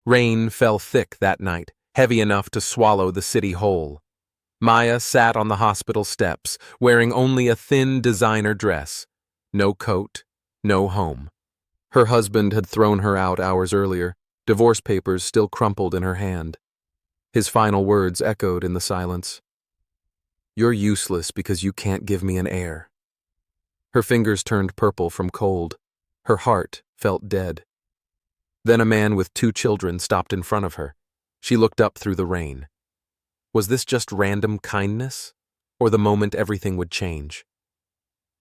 Rain fell thick that night, heavy enough to swallow the city whole. Maya sat on the hospital steps, wearing only a thin designer dress. No coat, no home. Her husband had thrown her out hours earlier, divorce papers still crumpled in her hand. His final words echoed in the silence. "You're useless because you can't give me an heir." Her fingers turned purple from cold. Her heart felt dead. Then a man with 2 children stopped in front of her. She looked up through the rain. Was this just random kindness, or the moment everything would change?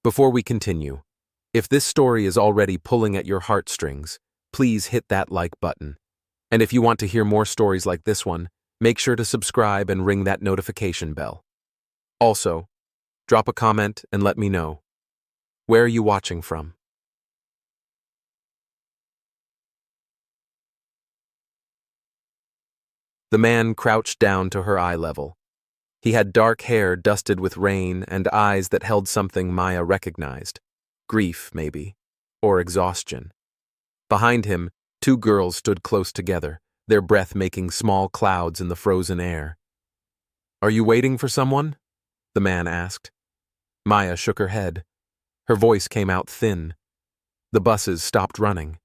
Before we continue, if this story is already pulling at your heartstrings, please hit that like button. And if you want to hear more stories like this one, make sure to subscribe and ring that notification bell. Also, drop a comment and let me know. Where are you watching from? The man crouched down to her eye level. He had dark hair dusted with rain and eyes that held something Maya recognized. Grief, maybe, or exhaustion. Behind him, 2 girls stood close together, their breath making small clouds in the frozen air. "Are you waiting for someone?" the man asked. Maya shook her head. Her voice came out thin. The buses stopped running.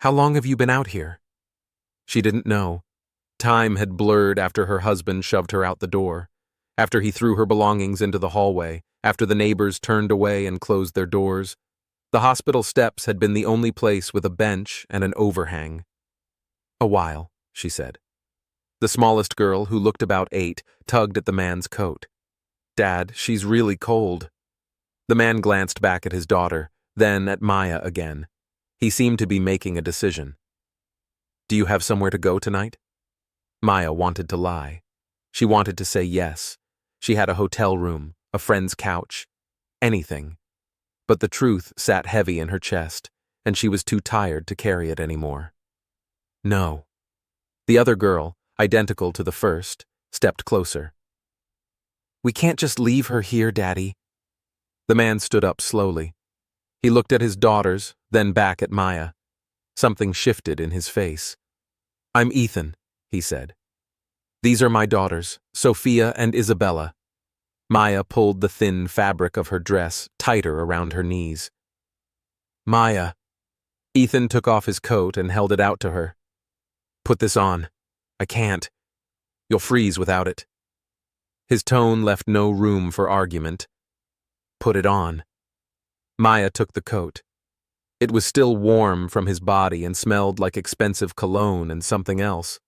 "How long have you been out here?" She didn't know. Time had blurred after her husband shoved her out the door, after he threw her belongings into the hallway, after the neighbors turned away and closed their doors. The hospital steps had been the only place with a bench and an overhang. "A while," she said. The smallest girl, who looked about 8, tugged at the man's coat. "Dad, she's really cold." The man glanced back at his daughter, then at Maya again. He seemed to be making a decision. "Do you have somewhere to go tonight?" Maya wanted to lie. She wanted to say yes. She had a hotel room, a friend's couch, anything. But the truth sat heavy in her chest, and she was too tired to carry it anymore. "No." The other girl, identical to the first, stepped closer. "We can't just leave her here, Daddy." The man stood up slowly. He looked at his daughters, then back at Maya. Something shifted in his face. "I'm Ethan," he said. "These are my daughters, Sophia and Isabella." Maya pulled the thin fabric of her dress tighter around her knees. "Maya." Ethan took off his coat and held it out to her. "Put this on. I can't. You'll freeze without it." His tone left no room for argument. "Put it on." Maya took the coat. It was still warm from his body and smelled like expensive cologne and something else.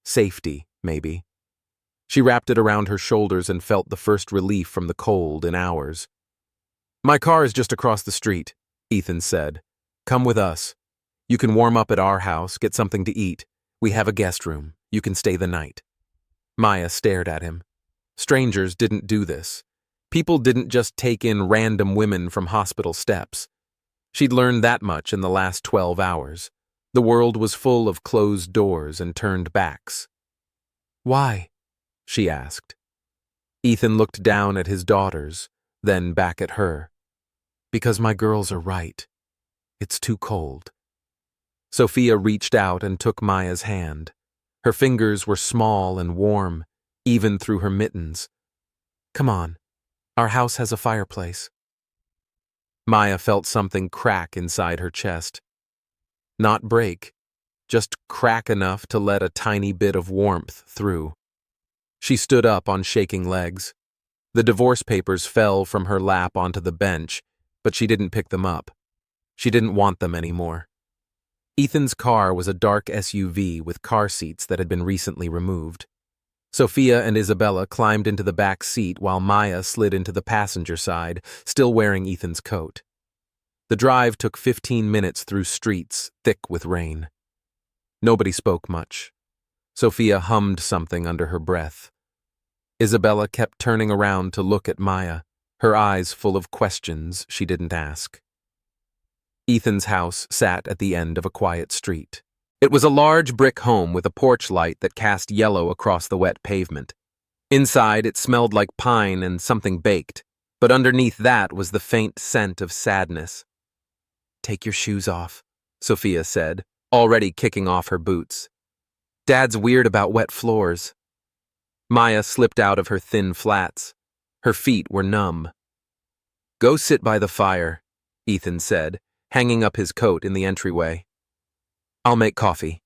Safety, maybe. She wrapped it around her shoulders and felt the first relief from the cold in hours. "My car is just across the street," Ethan said. "Come with us. You can warm up at our house, get something to eat. We have a guest room. You can stay the night." Maya stared at him. Strangers didn't do this. People didn't just take in random women from hospital steps. She'd learned that much in the last 12 hours. The world was full of closed doors and turned backs. "Why?" she asked. Ethan looked down at his daughters, then back at her. "Because my girls are right. It's too cold." Sophia reached out and took Maya's hand. Her fingers were small and warm, even through her mittens. "Come on. Our house has a fireplace." Maya felt something crack inside her chest. Not break, just crack enough to let a tiny bit of warmth through. She stood up on shaking legs. The divorce papers fell from her lap onto the bench, but she didn't pick them up. She didn't want them anymore. Ethan's car was a dark SUV with car seats that had been recently removed. Sophia and Isabella climbed into the back seat while Maya slid into the passenger side, still wearing Ethan's coat. The drive took 15 minutes through streets thick with rain. Nobody spoke much. Sophia hummed something under her breath. Isabella kept turning around to look at Maya, her eyes full of questions she didn't ask. Ethan's house sat at the end of a quiet street. It was a large brick home with a porch light that cast yellow across the wet pavement. Inside, it smelled like pine and something baked, but underneath that was the faint scent of sadness. "Take your shoes off," Sophia said, already kicking off her boots. Dad's weird about wet floors. Maya slipped out of her thin flats. Her feet were numb. Go sit by the fire, Ethan said, hanging up his coat in the entryway. I'll make coffee.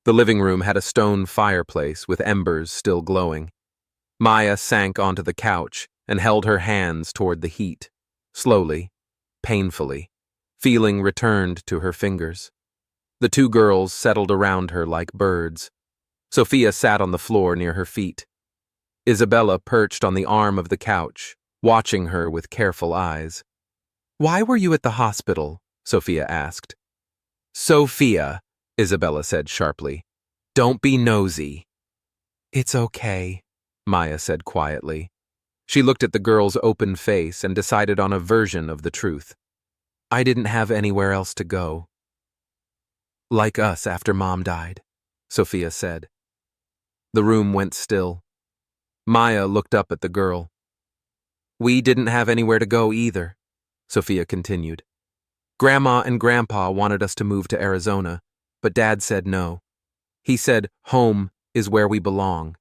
The living room had a stone fireplace with embers still glowing. Maya sank onto the couch and held her hands toward the heat, slowly, painfully. Feeling returned to her fingers. The two girls settled around her like birds. Sophia sat on the floor near her feet. Isabella perched on the arm of the couch, watching her with careful eyes. Why were you at the hospital? Sophia asked. Sophia, Isabella said sharply. Don't be nosy. It's okay, Maya said quietly. She looked at the girl's open face and decided on a version of the truth. I didn't have anywhere else to go. Like us after Mom died, Sophia said. The room went still. Maya looked up at the girl. We didn't have anywhere to go either, Sophia continued. Grandma and Grandpa wanted us to move to Arizona, but Dad said no. He said home is where we belong.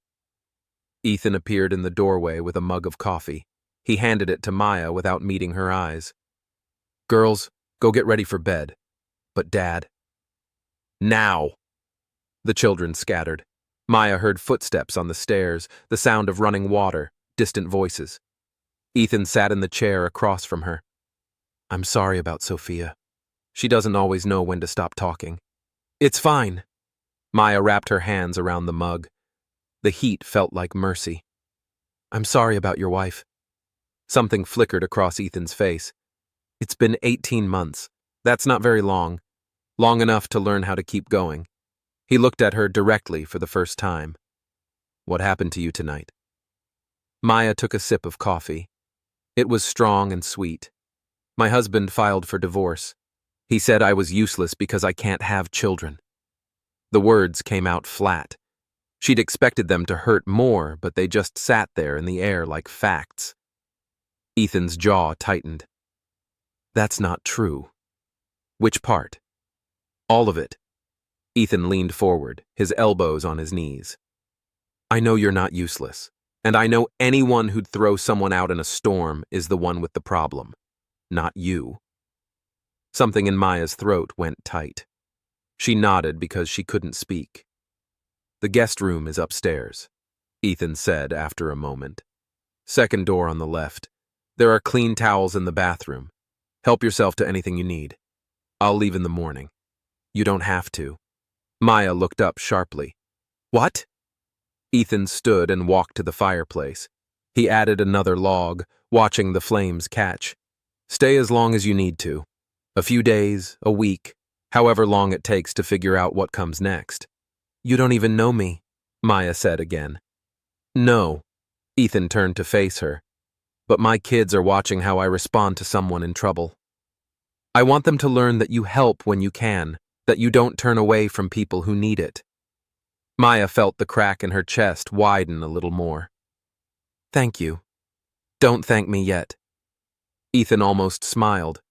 Ethan appeared in the doorway with a mug of coffee. He handed it to Maya without meeting her eyes. Girls, go get ready for bed. But Dad. Now! The children scattered. Maya heard footsteps on the stairs, the sound of running water, distant voices. Ethan sat in the chair across from her. I'm sorry about Sophia. She doesn't always know when to stop talking. It's fine. Maya wrapped her hands around the mug. The heat felt like mercy. I'm sorry about your wife. Something flickered across Ethan's face. It's been 18 months. That's not very long. Long enough to learn how to keep going. He looked at her directly for the first time. What happened to you tonight? Maya took a sip of coffee. It was strong and sweet. My husband filed for divorce. He said I was useless because I can't have children. The words came out flat. She'd expected them to hurt more, but they just sat there in the air like facts. Ethan's jaw tightened. That's not true. Which part? All of it. Ethan leaned forward, his elbows on his knees. I know you're not useless, and I know anyone who'd throw someone out in a storm is the one with the problem, not you. Something in Maya's throat went tight. She nodded because she couldn't speak. The guest room is upstairs, Ethan said after a moment. Second door on the left. There are clean towels in the bathroom. Help yourself to anything you need. I'll leave in the morning. You don't have to. Maya looked up sharply. What? Ethan stood and walked to the fireplace. He added another log, watching the flames catch. Stay as long as you need to. A few days, a week, however long it takes to figure out what comes next. You don't even know me, Maya said again. No. Ethan turned to face her. But my kids are watching how I respond to someone in trouble. I want them to learn that you help when you can, that you don't turn away from people who need it. Maya felt the crack in her chest widen a little more. Thank you. Don't thank me yet. Ethan almost smiled.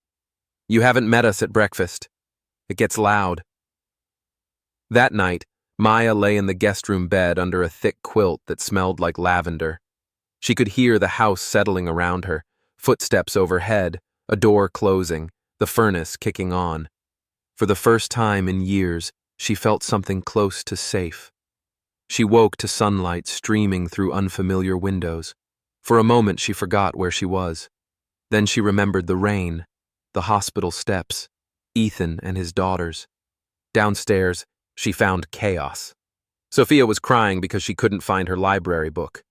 You haven't met us at breakfast. It gets loud. That night, Maya lay in the guest room bed under a thick quilt that smelled like lavender. She could hear the house settling around her, footsteps overhead, a door closing, the furnace kicking on. For the first time in years, she felt something close to safe. She woke to sunlight streaming through unfamiliar windows. For a moment, she forgot where she was. Then she remembered the rain, the hospital steps, Ethan and his daughters. Downstairs, she found chaos. Sophia was crying because she couldn't find her library book.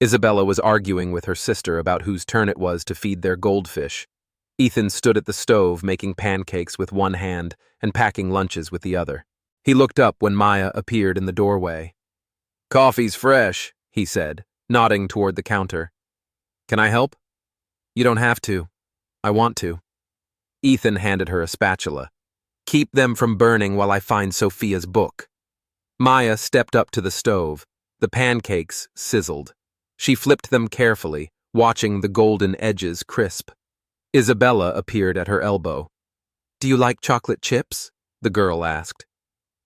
Isabella was arguing with her sister about whose turn it was to feed their goldfish. Ethan stood at the stove making pancakes with one hand and packing lunches with the other. He looked up when Maya appeared in the doorway. Coffee's fresh, he said, nodding toward the counter. Can I help? You don't have to. I want to. Ethan handed her a spatula. Keep them from burning while I find Sophia's book. Maya stepped up to the stove. The pancakes sizzled. She flipped them carefully, watching the golden edges crisp. Isabella appeared at her elbow. Do you like chocolate chips? The girl asked.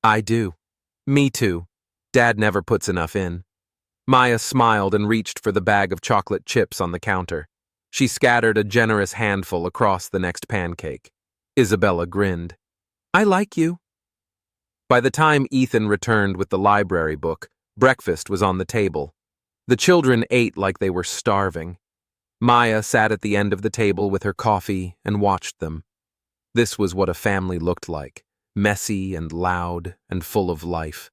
I do. Me too. Dad never puts enough in. Maya smiled and reached for the bag of chocolate chips on the counter. She scattered a generous handful across the next pancake. Isabella grinned. I like you. By the time Ethan returned with the library book, breakfast was on the table. The children ate like they were starving. Maya sat at the end of the table with her coffee and watched them. This was what a family looked like, messy and loud and full of life.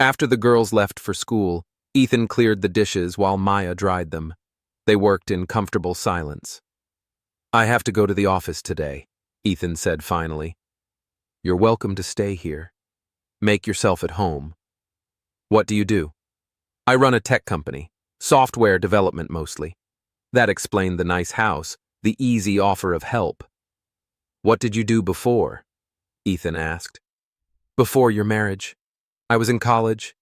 After the girls left for school, Ethan cleared the dishes while Maya dried them. They worked in comfortable silence. I have to go to the office today, Ethan said finally. You're welcome to stay here. Make yourself at home. What do you do? I run a tech company, software development mostly. That explained the nice house, the easy offer of help. What did you do before? Ethan asked. Before your marriage. I was in college.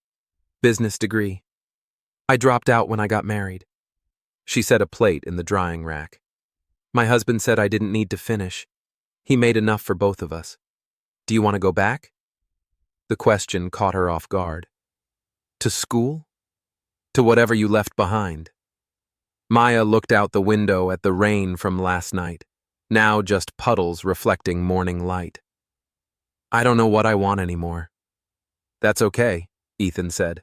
Business degree. I dropped out when I got married. She set a plate in the drying rack. My husband said I didn't need to finish. He made enough for both of us. Do you want to go back? The question caught her off guard. To school? To whatever you left behind. Maya looked out the window at the rain from last night, now just puddles reflecting morning light. I don't know what I want anymore. That's okay, Ethan said.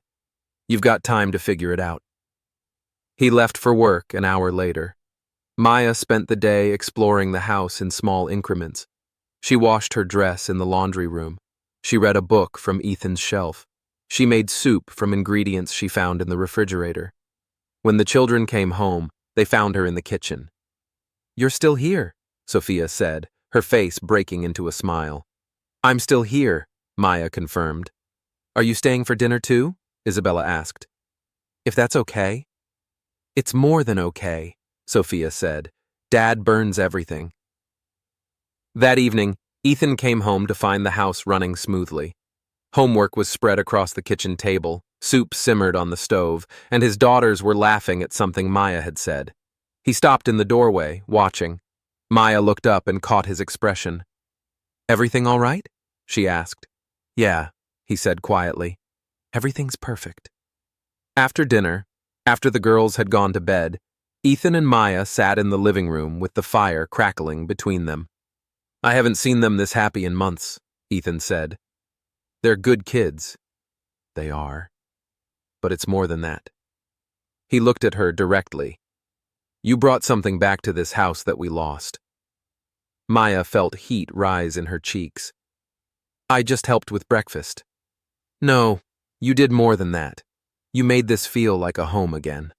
You've got time to figure it out. He left for work an hour later. Maya spent the day exploring the house in small increments. She washed her dress in the laundry room. She read a book from Ethan's shelf. She made soup from ingredients she found in the refrigerator. When the children came home, they found her in the kitchen. You're still here, Sophia said, her face breaking into a smile. I'm still here, Maya confirmed. Are you staying for dinner too? Isabella asked. If that's okay. It's more than okay, Sophia said. Dad burns everything. That evening, Ethan came home to find the house running smoothly. Homework was spread across the kitchen table, soup simmered on the stove, and his daughters were laughing at something Maya had said. He stopped in the doorway, watching. Maya looked up and caught his expression. Everything all right? She asked. Yeah, he said quietly. Everything's perfect. After dinner, after the girls had gone to bed, Ethan and Maya sat in the living room with the fire crackling between them. I haven't seen them this happy in months, Ethan said. They're good kids. They are. But it's more than that. He looked at her directly. You brought something back to this house that we lost. Maya felt heat rise in her cheeks. I just helped with breakfast. No, you did more than that. You made this feel like a home again.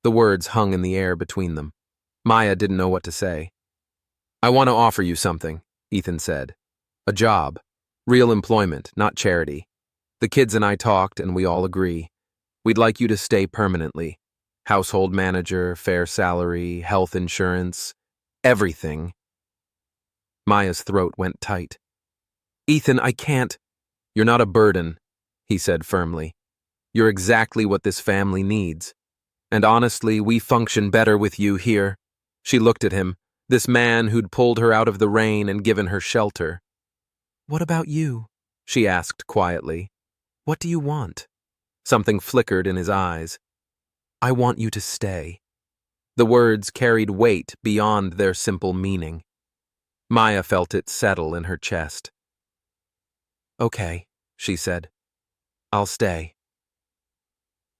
The words hung in the air between them. Maya didn't know what to say. I want to offer you something, Ethan said. A job. Real employment, not charity. The kids and I talked, and we all agree. We'd like you to stay permanently. Household manager, fair salary, health insurance, everything. Maya's throat went tight. Ethan, I can't. You're not a burden, he said firmly. You're exactly what this family needs. And honestly, we function better with you here. She looked at him, this man who'd pulled her out of the rain and given her shelter. What about you? She asked quietly. What do you want? Something flickered in his eyes. I want you to stay. The words carried weight beyond their simple meaning. Maya felt it settle in her chest. Okay, she said. I'll stay.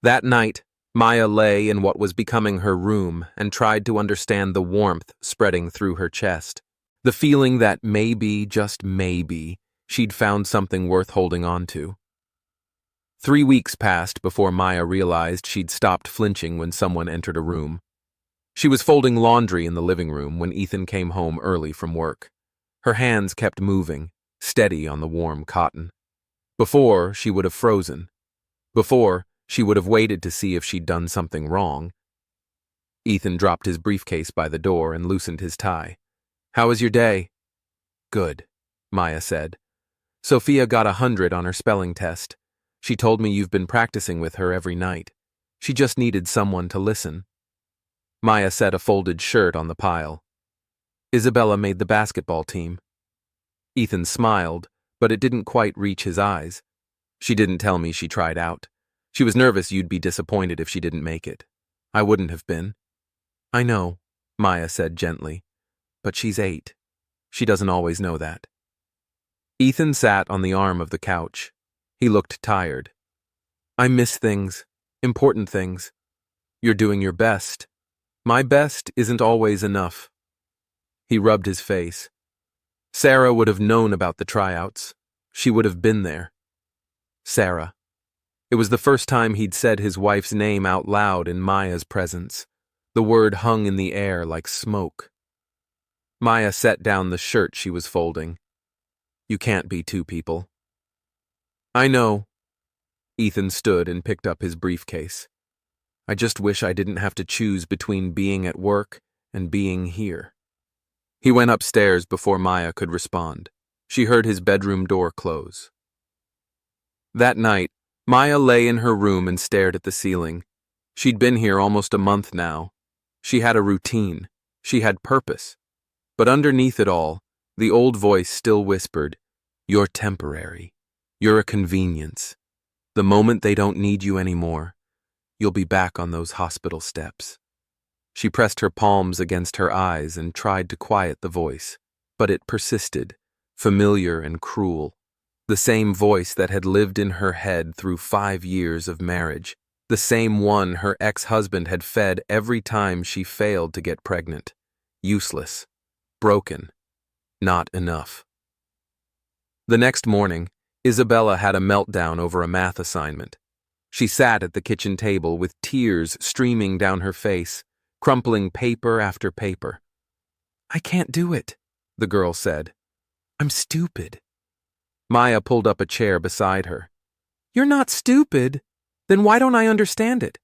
That night, Maya lay in what was becoming her room and tried to understand the warmth spreading through her chest. The feeling that maybe, just maybe, she'd found something worth holding on to. 3 weeks passed before Maya realized she'd stopped flinching when someone entered a room. She was folding laundry in the living room when Ethan came home early from work. Her hands kept moving, steady on the warm cotton. Before, she would have frozen. Before, she would have waited to see if she'd done something wrong. Ethan dropped his briefcase by the door and loosened his tie. How was your day? Good, Maya said. Sophia got 100 on her spelling test. She told me you've been practicing with her every night. She just needed someone to listen. Maya set a folded shirt on the pile. Isabella made the basketball team. Ethan smiled, but it didn't quite reach his eyes. She didn't tell me she tried out. She was nervous you'd be disappointed if she didn't make it. I wouldn't have been. I know, Maya said gently, but she's 8. She doesn't always know that. Ethan sat on the arm of the couch. He looked tired. I miss things, important things. You're doing your best. My best isn't always enough. He rubbed his face. Sarah would have known about the tryouts. She would have been there. Sarah. It was the first time he'd said his wife's name out loud in Maya's presence. The word hung in the air like smoke. Maya set down the shirt she was folding. You can't be 2 people. I know. Ethan stood and picked up his briefcase. I just wish I didn't have to choose between being at work and being here. He went upstairs before Maya could respond. She heard his bedroom door close. That night, Maya lay in her room and stared at the ceiling. She'd been here almost a month now. She had a routine. She had purpose. But underneath it all, the old voice still whispered, "You're temporary. You're a convenience. The moment they don't need you anymore, you'll be back on those hospital steps." She pressed her palms against her eyes and tried to quiet the voice, but it persisted, familiar and cruel. The same voice that had lived in her head through 5 years of marriage, the same one her ex-husband had fed every time she failed to get pregnant. Useless. Broken. Not enough. The next morning, Isabella had a meltdown over a math assignment. She sat at the kitchen table with tears streaming down her face, crumpling paper after paper. "I can't do it," the girl said. "I'm stupid." Maya pulled up a chair beside her. "You're not stupid. Then why don't I understand it?"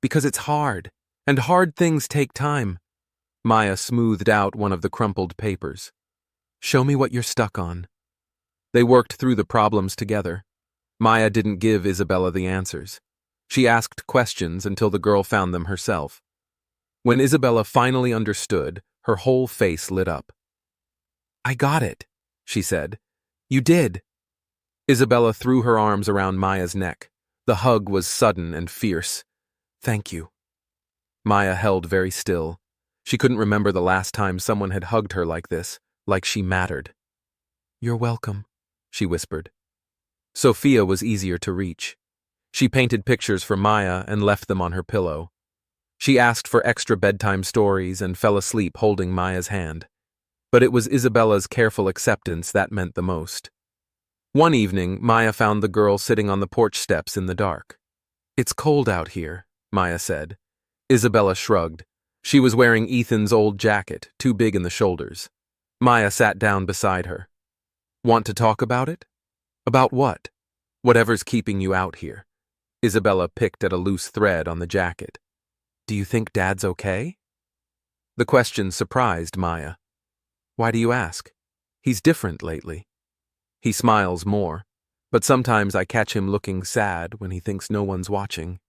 "Because it's hard, and hard things take time." Maya smoothed out one of the crumpled papers. "Show me what you're stuck on." They worked through the problems together. Maya didn't give Isabella the answers. She asked questions until the girl found them herself. When Isabella finally understood, her whole face lit up. "I got it," she said. "You did." Isabella threw her arms around Maya's neck. The hug was sudden and fierce. "Thank you." Maya held very still. She couldn't remember the last time someone had hugged her like this, like she mattered. "You're welcome," she whispered. Sophia was easier to reach. She painted pictures for Maya and left them on her pillow. She asked for extra bedtime stories and fell asleep holding Maya's hand. But it was Isabella's careful acceptance that meant the most. One evening, Maya found the girl sitting on the porch steps in the dark. "It's cold out here," Maya said. Isabella shrugged. She was wearing Ethan's old jacket, too big in the shoulders. Maya sat down beside her. "Want to talk about it?" "About what?" "Whatever's keeping you out here." Isabella picked at a loose thread on the jacket. "Do you think Dad's okay?" The question surprised Maya. "Why do you ask?" "He's different lately." "He smiles more, but sometimes I catch him looking sad when he thinks no one's watching."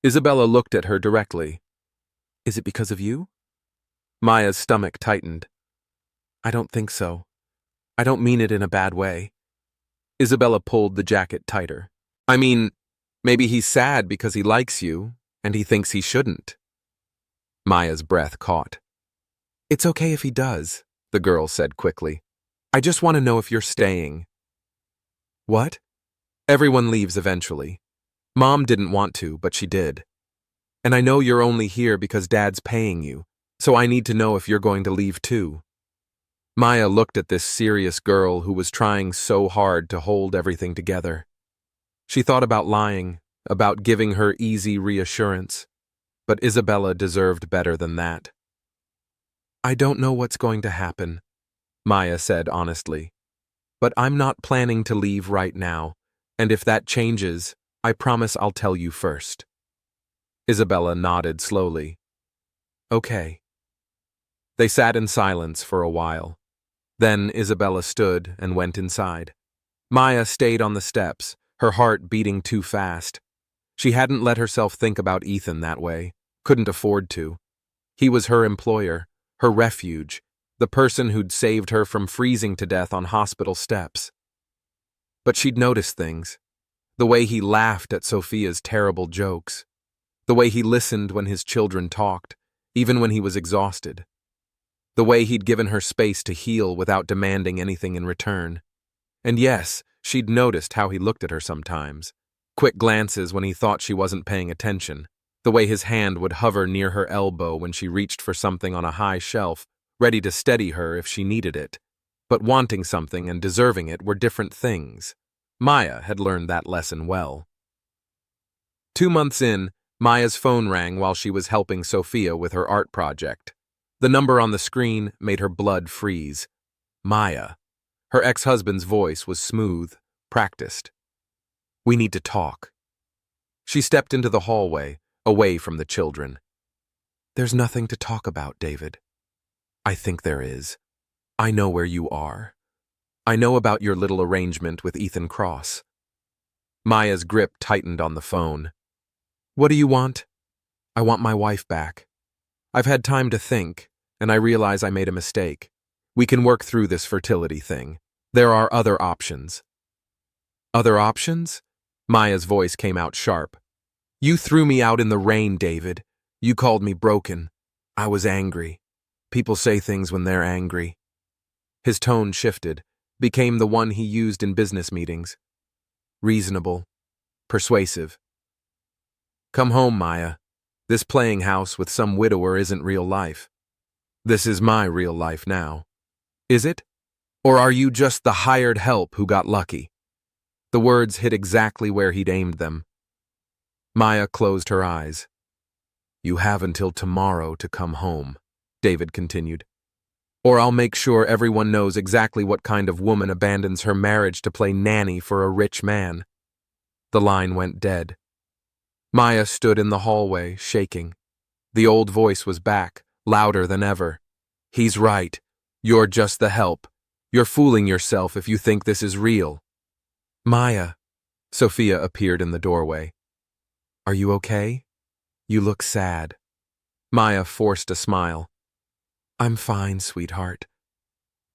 Isabella looked at her directly. "Is it because of you?" Maya's stomach tightened. "I don't think so. I don't mean it in a bad way." Isabella pulled the jacket tighter. "I mean, maybe he's sad because he likes you, and he thinks he shouldn't." Maya's breath caught. "It's okay if he does," the girl said quickly. "I just want to know if you're staying." "What?" "Everyone leaves eventually. Mom didn't want to, but she did. And I know you're only here because Dad's paying you, so I need to know if you're going to leave too." Maya looked at this serious girl who was trying so hard to hold everything together. She thought about lying, about giving her easy reassurance, but Isabella deserved better than that. "I don't know what's going to happen," Maya said honestly, "but I'm not planning to leave right now, and if that changes, I promise I'll tell you first." Isabella nodded slowly. "Okay." They sat in silence for a while. Then Isabella stood and went inside. Maya stayed on the steps, her heart beating too fast. She hadn't let herself think about Ethan that way, couldn't afford to. He was her employer, her refuge, the person who'd saved her from freezing to death on hospital steps. But she'd noticed things. The way he laughed at Sophia's terrible jokes. The way he listened when his children talked, even when he was exhausted. The way he'd given her space to heal without demanding anything in return. And yes, she'd noticed how he looked at her sometimes. Quick glances when he thought she wasn't paying attention. The way his hand would hover near her elbow when she reached for something on a high shelf, ready to steady her if she needed it. But wanting something and deserving it were different things. Maya had learned that lesson well. 2 months in, Maya's phone rang while she was helping Sophia with her art project. The number on the screen made her blood freeze. Maya. Her ex-husband's voice was smooth, practiced. "We need to talk." She stepped into the hallway, away from the children. "There's nothing to talk about, David." "I think there is. I know where you are. I know about your little arrangement with Ethan Cross." Maya's grip tightened on the phone. "What do you want?" "I want my wife back. I've had time to think, and I realize I made a mistake. We can work through this fertility thing. There are other options." "Other options?" Maya's voice came out sharp. "You threw me out in the rain, David. You called me broken. I was angry. People say things when they're angry." His tone shifted, became the one he used in business meetings. Reasonable, persuasive. "Come home, Maya. This playing house with some widower isn't real life. This is my real life now. Is it? Or are you just the hired help who got lucky?" The words hit exactly where he'd aimed them. Maya closed her eyes. "You have until tomorrow to come home," David continued. "Or I'll make sure everyone knows exactly what kind of woman abandons her marriage to play nanny for a rich man." The line went dead. Maya stood in the hallway, shaking. The old voice was back, louder than ever. "He's right. You're just the help. You're fooling yourself if you think this is real." "Maya." Sophia appeared in the doorway. "Are you okay? You look sad." Maya forced a smile. "I'm fine, sweetheart.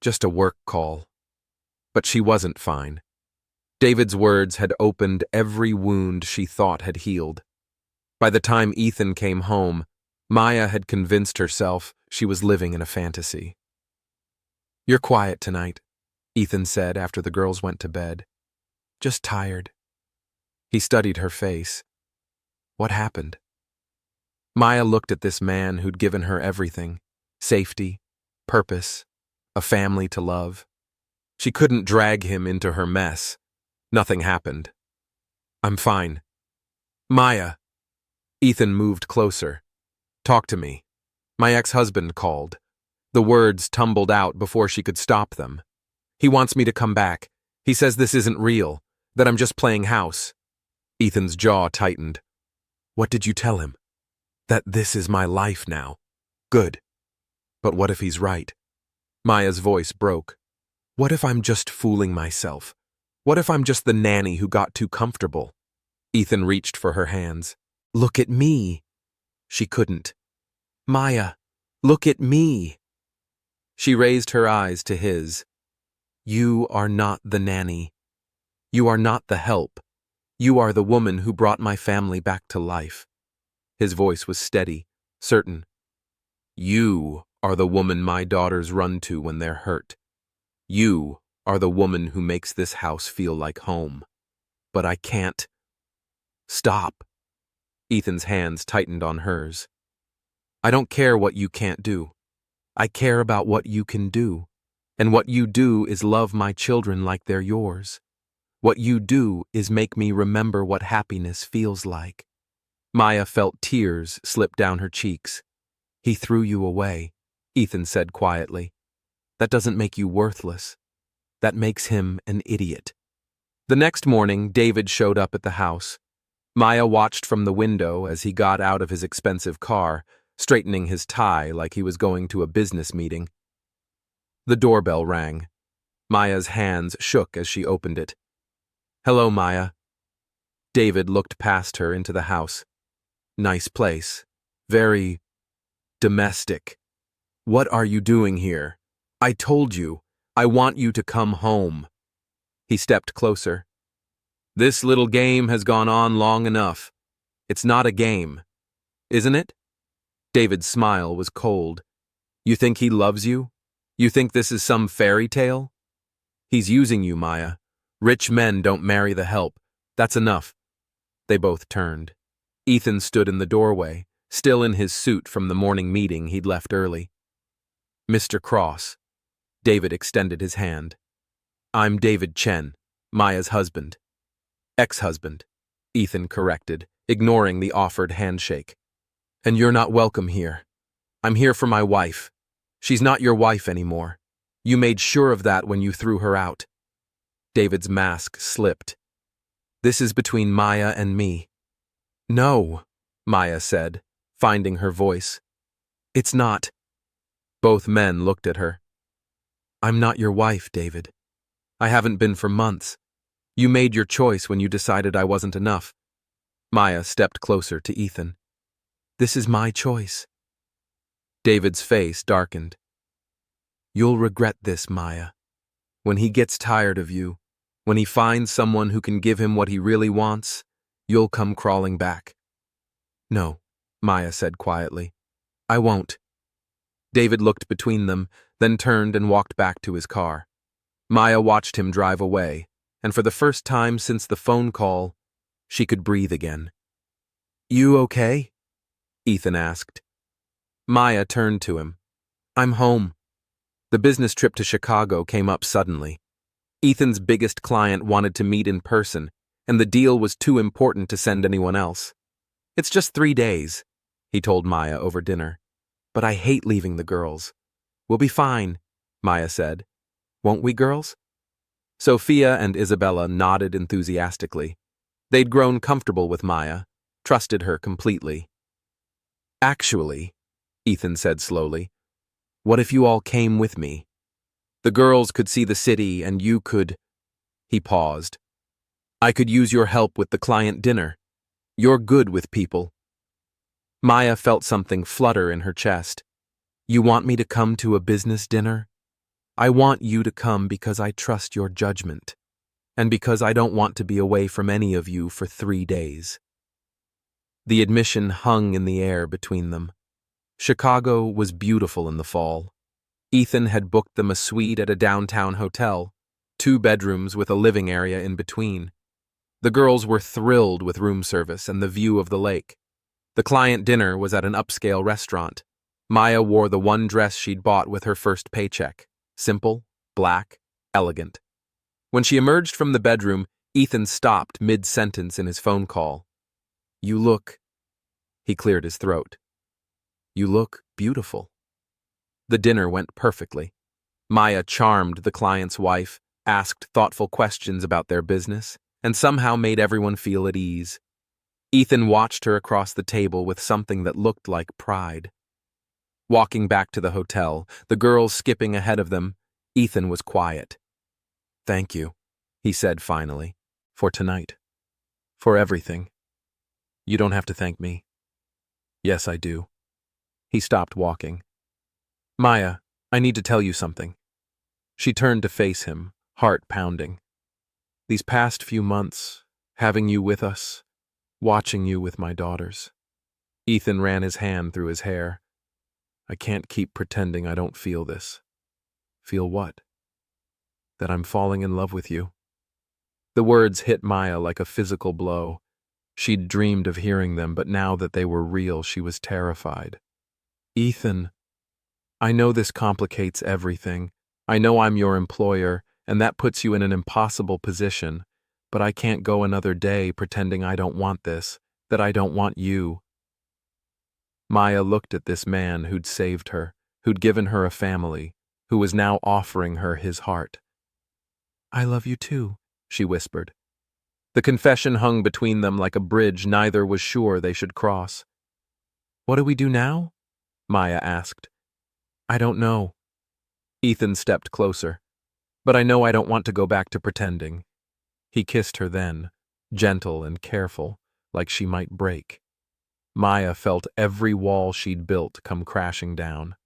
Just a work call." But she wasn't fine. David's words had opened every wound she thought had healed. By the time Ethan came home, Maya had convinced herself she was living in a fantasy. "You're quiet tonight," Ethan said after the girls went to bed. "Just tired." He studied her face. What happened? Maya looked at this man who'd given her everything: safety, purpose, a family to love. She couldn't drag him into her mess. Nothing happened. "I'm fine." "Maya." Ethan moved closer. "Talk to me. My ex-husband called." The words tumbled out before she could stop them. "He wants me to come back. He says this isn't real, that I'm just playing house." Ethan's jaw tightened. "What did you tell him?" "That this is my life now." "Good. But what if he's right?" Maya's voice broke. "What if I'm just fooling myself? What if I'm just the nanny who got too comfortable?" Ethan reached for her hands. "Look at me." She couldn't. "Maya, look at me." She raised her eyes to his. "You are not the nanny. You are not the help. You are the woman who brought my family back to life." His voice was steady, certain. "You are the woman my daughters run to when they're hurt. You are the woman who makes this house feel like home. But I can't." "Stop." Ethan's hands tightened on hers. "I don't care what you can't do. I care about what you can do. And what you do is love my children like they're yours. What you do is make me remember what happiness feels like." Maya felt tears slip down her cheeks. "He threw you away," Ethan said quietly. "That doesn't make you worthless. That makes him an idiot." The next morning, David showed up at the house. Maya watched from the window as he got out of his expensive car, straightening his tie like he was going to a business meeting. The doorbell rang. Maya's hands shook as she opened it. "Hello, Maya." David looked past her into the house. "Nice place. Very domestic. What are you doing here? I told you. I want you to come home." He stepped closer. This little game has gone on long enough. It's not a game, isn't it? David's smile was cold. You think he loves you? You think this is some fairy tale? He's using you, Maya. Rich men don't marry the help. That's enough. They both turned. Ethan stood in the doorway, still in his suit from the morning meeting he'd left early. Mr. Cross. David extended his hand. I'm David Chen, Maya's husband. Ex-husband, Ethan corrected, ignoring the offered handshake. And you're not welcome here. I'm here for my wife. She's not your wife anymore. You made sure of that when you threw her out. David's mask slipped. This is between Maya and me. No, Maya said, finding her voice. It's not. Both men looked at her. I'm not your wife, David. I haven't been for months. You made your choice when you decided I wasn't enough. Maya stepped closer to Ethan. This is my choice. David's face darkened. You'll regret this, Maya. When he gets tired of you, when he finds someone who can give him what he really wants, you'll come crawling back. No, Maya said quietly. I won't. David looked between them, then turned and walked back to his car. Maya watched him drive away, and for the first time since the phone call, she could breathe again. You okay? Ethan asked. Maya turned to him. I'm home. The business trip to Chicago came up suddenly. Ethan's biggest client wanted to meet in person, and the deal was too important to send anyone else. It's just 3 days, he told Maya over dinner. But I hate leaving the girls. We'll be fine, Maya said. Won't we, girls? Sophia and Isabella nodded enthusiastically. They'd grown comfortable with Maya, trusted her completely. Actually, Ethan said slowly, what if you all came with me? The girls could see the city and you could… He paused. I could use your help with the client dinner. You're good with people. Maya felt something flutter in her chest. You want me to come to a business dinner? I want you to come because I trust your judgment, and because I don't want to be away from any of you for 3 days. The admission hung in the air between them. Chicago was beautiful in the fall. Ethan had booked them a suite at a downtown hotel, 2 bedrooms with a living area in between. The girls were thrilled with room service and the view of the lake. The client dinner was at an upscale restaurant. Maya wore the one dress she'd bought with her first paycheck. Simple, black, elegant. When she emerged from the bedroom, Ethan stopped mid-sentence in his phone call. You look… He cleared his throat. You look beautiful. The dinner went perfectly. Maya charmed the client's wife, asked thoughtful questions about their business, and somehow made everyone feel at ease. Ethan watched her across the table with something that looked like pride. Walking back to the hotel, the girls skipping ahead of them, Ethan was quiet. Thank you, he said finally, for tonight. For everything. You don't have to thank me. Yes, I do. He stopped walking. Maya, I need to tell you something. She turned to face him, heart pounding. These past few months, having you with us, watching you with my daughters. Ethan ran his hand through his hair. I can't keep pretending I don't feel this. Feel what? That I'm falling in love with you. The words hit Maya like a physical blow. She'd dreamed of hearing them, but now that they were real, she was terrified. Ethan, I know this complicates everything. I know I'm your employer, and that puts you in an impossible position, but I can't go another day pretending I don't want this, that I don't want you. Maya looked at this man who'd saved her, who'd given her a family, who was now offering her his heart. I love you too, she whispered. The confession hung between them like a bridge neither was sure they should cross. What do we do now? Maya asked. I don't know. Ethan stepped closer. But I know I don't want to go back to pretending. He kissed her then, gentle and careful, like she might break. Maya felt every wall she'd built come crashing down.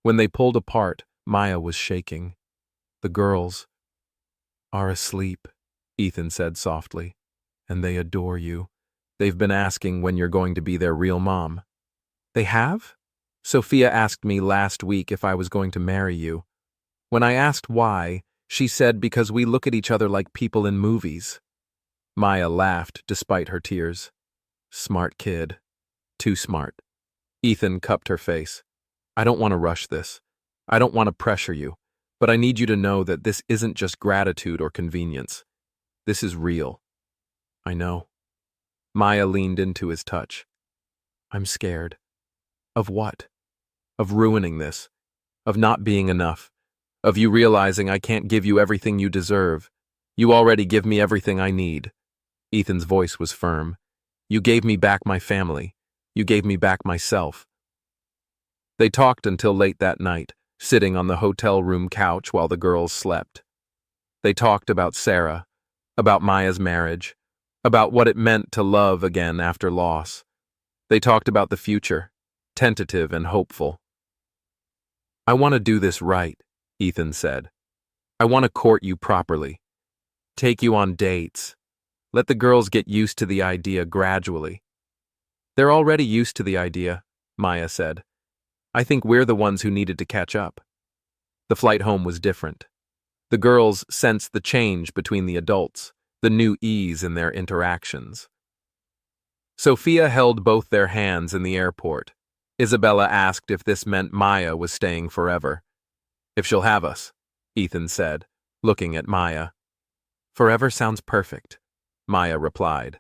When they pulled apart, Maya was shaking. The girls… are asleep, Ethan said softly, and they adore you. They've been asking when you're going to be their real mom. They have? Sophia asked me last week if I was going to marry you. When I asked why, she said because we look at each other like people in movies. Maya laughed despite her tears. Smart kid. Too smart. Ethan cupped her face. I don't want to rush this. I don't want to pressure you, but I need you to know that this isn't just gratitude or convenience. This is real. I know. Maya leaned into his touch. I'm scared. Of what? Of ruining this. Of not being enough. Of you realizing I can't give you everything you deserve. You already give me everything I need. Ethan's voice was firm. You gave me back my family. You gave me back myself. They talked until late that night, sitting on the hotel room couch while the girls slept. They talked about Sarah, about Maya's marriage, about what it meant to love again after loss. They talked about the future, tentative and hopeful. I want to do this right, Ethan said. I want to court you properly. Take you on dates. Let the girls get used to the idea gradually. They're already used to the idea, Maya said. I think we're the ones who needed to catch up. The flight home was different. The girls sensed the change between the adults, the new ease in their interactions. Sophia held both their hands in the airport. Isabella asked if this meant Maya was staying forever. If she'll have us, Ethan said, looking at Maya. Forever sounds perfect, Maya replied.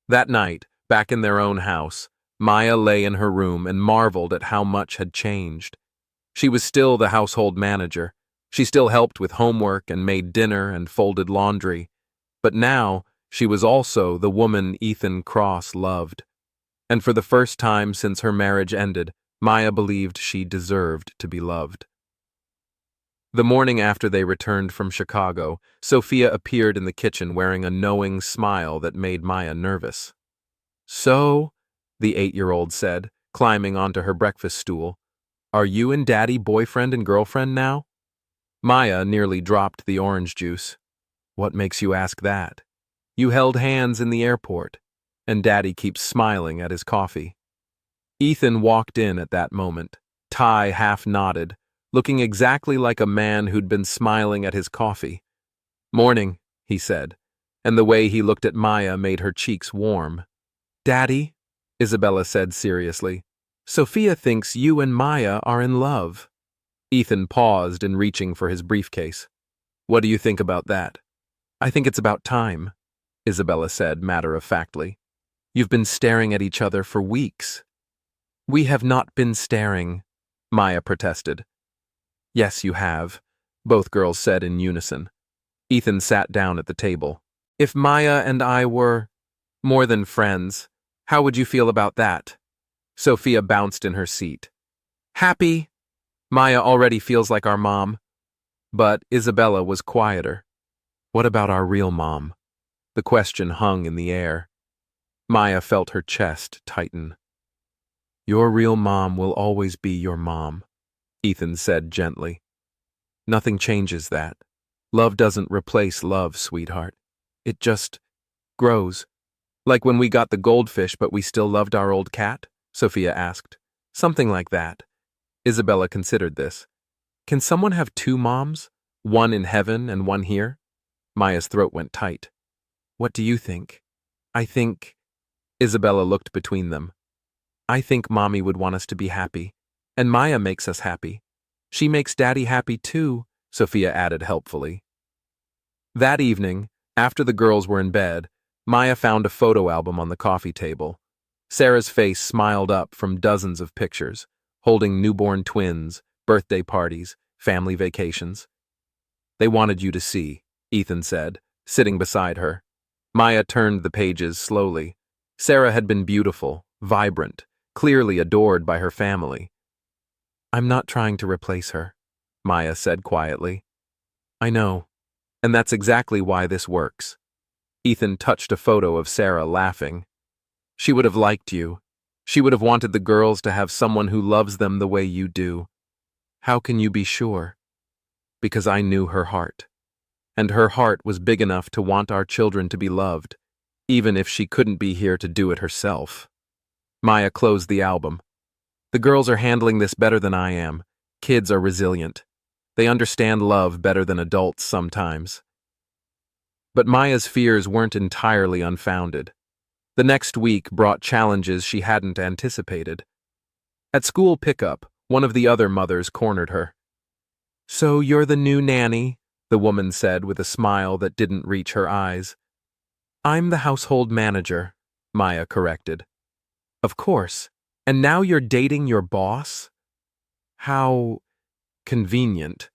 That night, back in their own house, Maya lay in her room and marveled at how much had changed. She was still the household manager. She still helped with homework and made dinner and folded laundry. But now, she was also the woman Ethan Cross loved. And for the first time since her marriage ended, Maya believed she deserved to be loved. The morning after they returned from Chicago, Sophia appeared in the kitchen wearing a knowing smile that made Maya nervous. So, the 8-year-old said, climbing onto her breakfast stool, are you and Daddy boyfriend and girlfriend now? Maya nearly dropped the orange juice. What makes you ask that? You held hands in the airport, and Daddy keeps smiling at his coffee. Ethan walked in at that moment, tie half knotted, looking exactly like a man who'd been smiling at his coffee. Morning, he said, and the way he looked at Maya made her cheeks warm. Daddy, Isabella said seriously, Sophia thinks you and Maya are in love. Ethan paused in reaching for his briefcase. What do you think about that? I think it's about time, Isabella said matter-of-factly. You've been staring at each other for weeks. We have not been staring, Maya protested. Yes, you have, both girls said in unison. Ethan sat down at the table. If Maya and I were more than friends, how would you feel about that? Sophia bounced in her seat. Happy? Maya already feels like our mom. But Isabella was quieter. What about our real mom? The question hung in the air. Maya felt her chest tighten. Your real mom will always be your mom, Ethan said gently. Nothing changes that. Love doesn't replace love, sweetheart. It just grows. Like when we got the goldfish but we still loved our old cat? Sophia asked. Something like that. Isabella considered this. Can someone have two moms? One in heaven and one here? Maya's throat went tight. What do you think? I think... Isabella looked between them. I think Mommy would want us to be happy. And Maya makes us happy. She makes Daddy happy too, Sophia added helpfully. That evening, after the girls were in bed, Maya found a photo album on the coffee table. Sarah's face smiled up from dozens of pictures, holding newborn twins, birthday parties, family vacations. They wanted you to see, Ethan said, sitting beside her. Maya turned the pages slowly. Sarah had been beautiful, vibrant, clearly adored by her family. I'm not trying to replace her, Maya said quietly. I know, and that's exactly why this works. Ethan touched a photo of Sarah laughing. She would have liked you. She would have wanted the girls to have someone who loves them the way you do. How can you be sure? Because I knew her heart. and her heart was big enough to want our children to be loved, even if she couldn't be here to do it herself. Maya closed the album. The girls are handling this better than I am. Kids are resilient. They understand love better than adults sometimes. But Maya's fears weren't entirely unfounded. The next week brought challenges she hadn't anticipated. At school pickup, one of the other mothers cornered her. "So you're the new nanny," the woman said with a smile that didn't reach her eyes. "I'm the household manager," Maya corrected. "Of course. And now you're dating your boss? How convenient."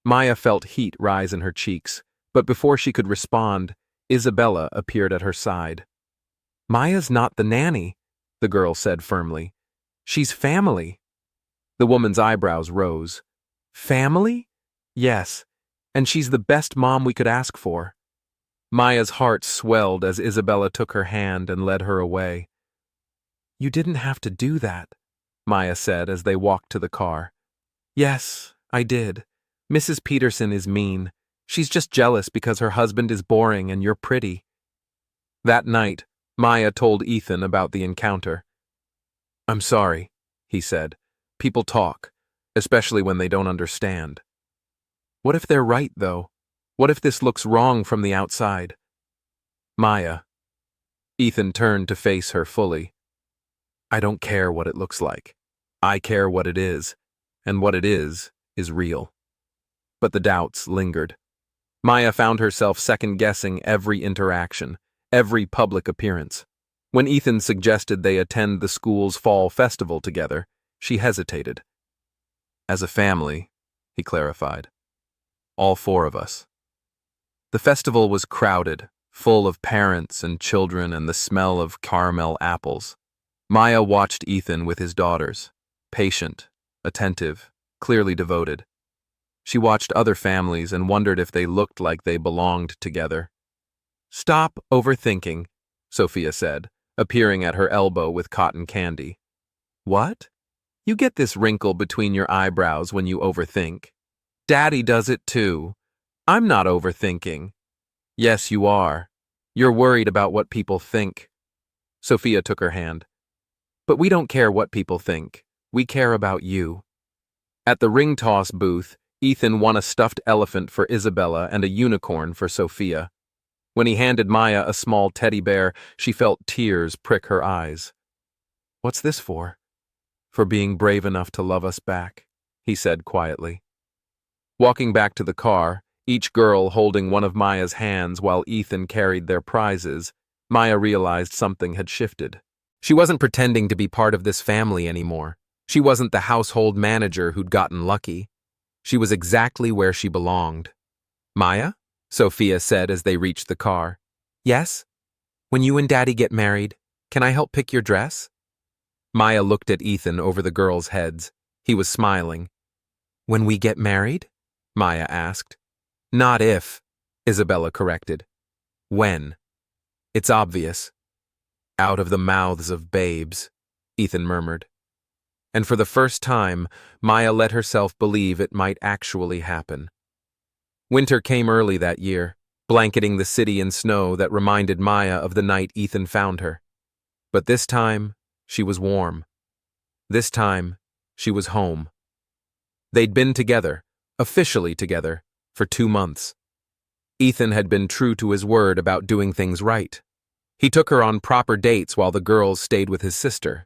Maya felt heat rise in her cheeks, but before she could respond, Isabella appeared at her side. "Maya's not the nanny," the girl said firmly. "She's family." The woman's eyebrows rose. "Family?" "Yes, and she's the best mom we could ask for." Maya's heart swelled as Isabella took her hand and led her away. "You didn't have to do that," Maya said as they walked to the car. "Yes, I did. Mrs. Peterson is mean. She's just jealous because her husband is boring and you're pretty." That night, Maya told Ethan about the encounter. "I'm sorry," he said. "People talk, especially when they don't understand." "What if they're right, though? What if this looks wrong from the outside?" "Maya." Ethan turned to face her fully. "I don't care what it looks like. I care what it is, and what it is real." But the doubts lingered. Maya found herself second-guessing every interaction, every public appearance. When Ethan suggested they attend the school's fall festival together, she hesitated. "As a family," he clarified. "All four of us." The festival was crowded, full of parents and children and the smell of caramel apples. Maya watched Ethan with his daughters, patient, attentive, clearly devoted. She watched other families and wondered if they looked like they belonged together. "Stop overthinking," Sophia said, appearing at her elbow with cotton candy. "What? You get this wrinkle between your eyebrows when you overthink. Daddy does it too. I'm not overthinking." "Yes, you are. You're worried about what people think." Sophia took her hand. "But we don't care what people think. We care about you." At the ring toss booth, Ethan won a stuffed elephant for Isabella and a unicorn for Sophia. When he handed Maya a small teddy bear, she felt tears prick her eyes. "What's this for?" "For being brave enough to love us back," he said quietly. Walking back to the car, each girl holding one of Maya's hands while Ethan carried their prizes, Maya realized something had shifted. She wasn't pretending to be part of this family anymore. She wasn't the household manager who'd gotten lucky. She was exactly where she belonged. "Maya?" Sophia said as they reached the car. "Yes? When you and Daddy get married, can I help pick your dress?" Maya looked at Ethan over the girls' heads. He was smiling. "When we get married?" Maya asked. "Not if," Isabella corrected. "When. It's obvious." "Out of the mouths of babes," Ethan murmured. And for the first time, Maya let herself believe it might actually happen. Winter came early that year, blanketing the city in snow that reminded Maya of the night Ethan found her. But this time, she was warm. This time, she was home. They'd been together, officially together, for 2 months. Ethan had been true to his word about doing things right. He took her on proper dates while the girls stayed with his sister.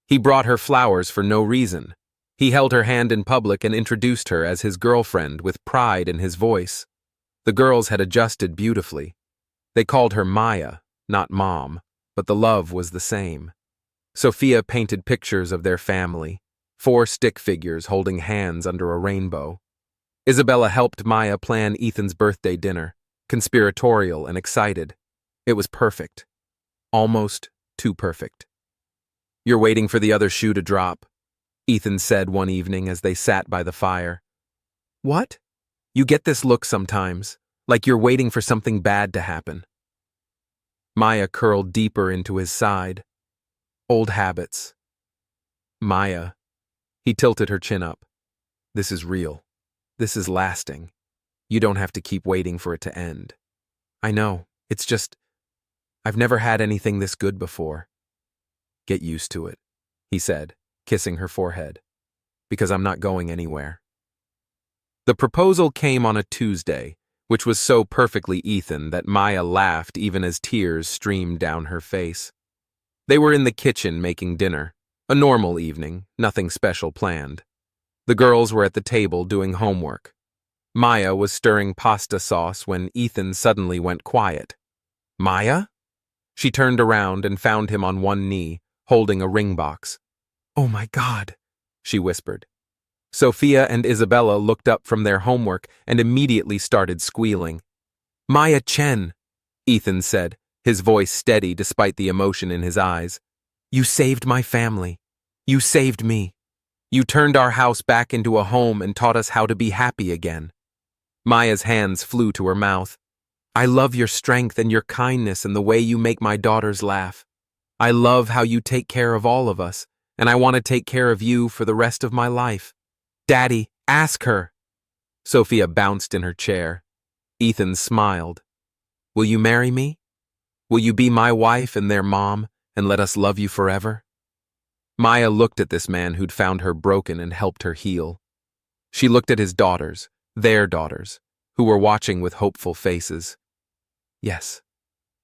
He brought her flowers for no reason. He held her hand in public and introduced her as his girlfriend with pride in his voice. The girls had adjusted beautifully. They called her Maya, not Mom, but the love was the same. Sophia painted pictures of their family, 4 stick figures holding hands under a rainbow. Isabella helped Maya plan Ethan's birthday dinner, conspiratorial and excited. It was perfect. Almost too perfect. "You're waiting for the other shoe to drop," Ethan said one evening as they sat by the fire. "What?" "You get this look sometimes, like you're waiting for something bad to happen." Maya curled deeper into his side. "Old habits." "Maya." He tilted her chin up. "This is real. This is lasting. You don't have to keep waiting for it to end. I know, it's just, I've never had anything this good before. Get used to it, he said, kissing her forehead, because I'm not going anywhere. The proposal came on a Tuesday, which was so perfectly Ethan that Maya laughed even as tears streamed down her face. They were in the kitchen making dinner. A normal evening, nothing special planned. The girls were at the table doing homework. Maya was stirring pasta sauce when Ethan suddenly went quiet. Maya? She turned around and found him on one knee, holding a ring box. Oh my God, she whispered. Sophia and Isabella looked up from their homework and immediately started squealing. Maya Chen, Ethan said, his voice steady despite the emotion in his eyes. You saved my family. You saved me. You turned our house back into a home and taught us how to be happy again. Maya's hands flew to her mouth. I love your strength and your kindness and the way you make my daughters laugh. I love how you take care of all of us, and I want to take care of you for the rest of my life. Daddy, ask her. Sophia bounced in her chair. Ethan smiled. Will you marry me? Will you be my wife and their mom and let us love you forever? Maya looked at this man who'd found her broken and helped her heal. She looked at his daughters, their daughters, who were watching with hopeful faces. Yes,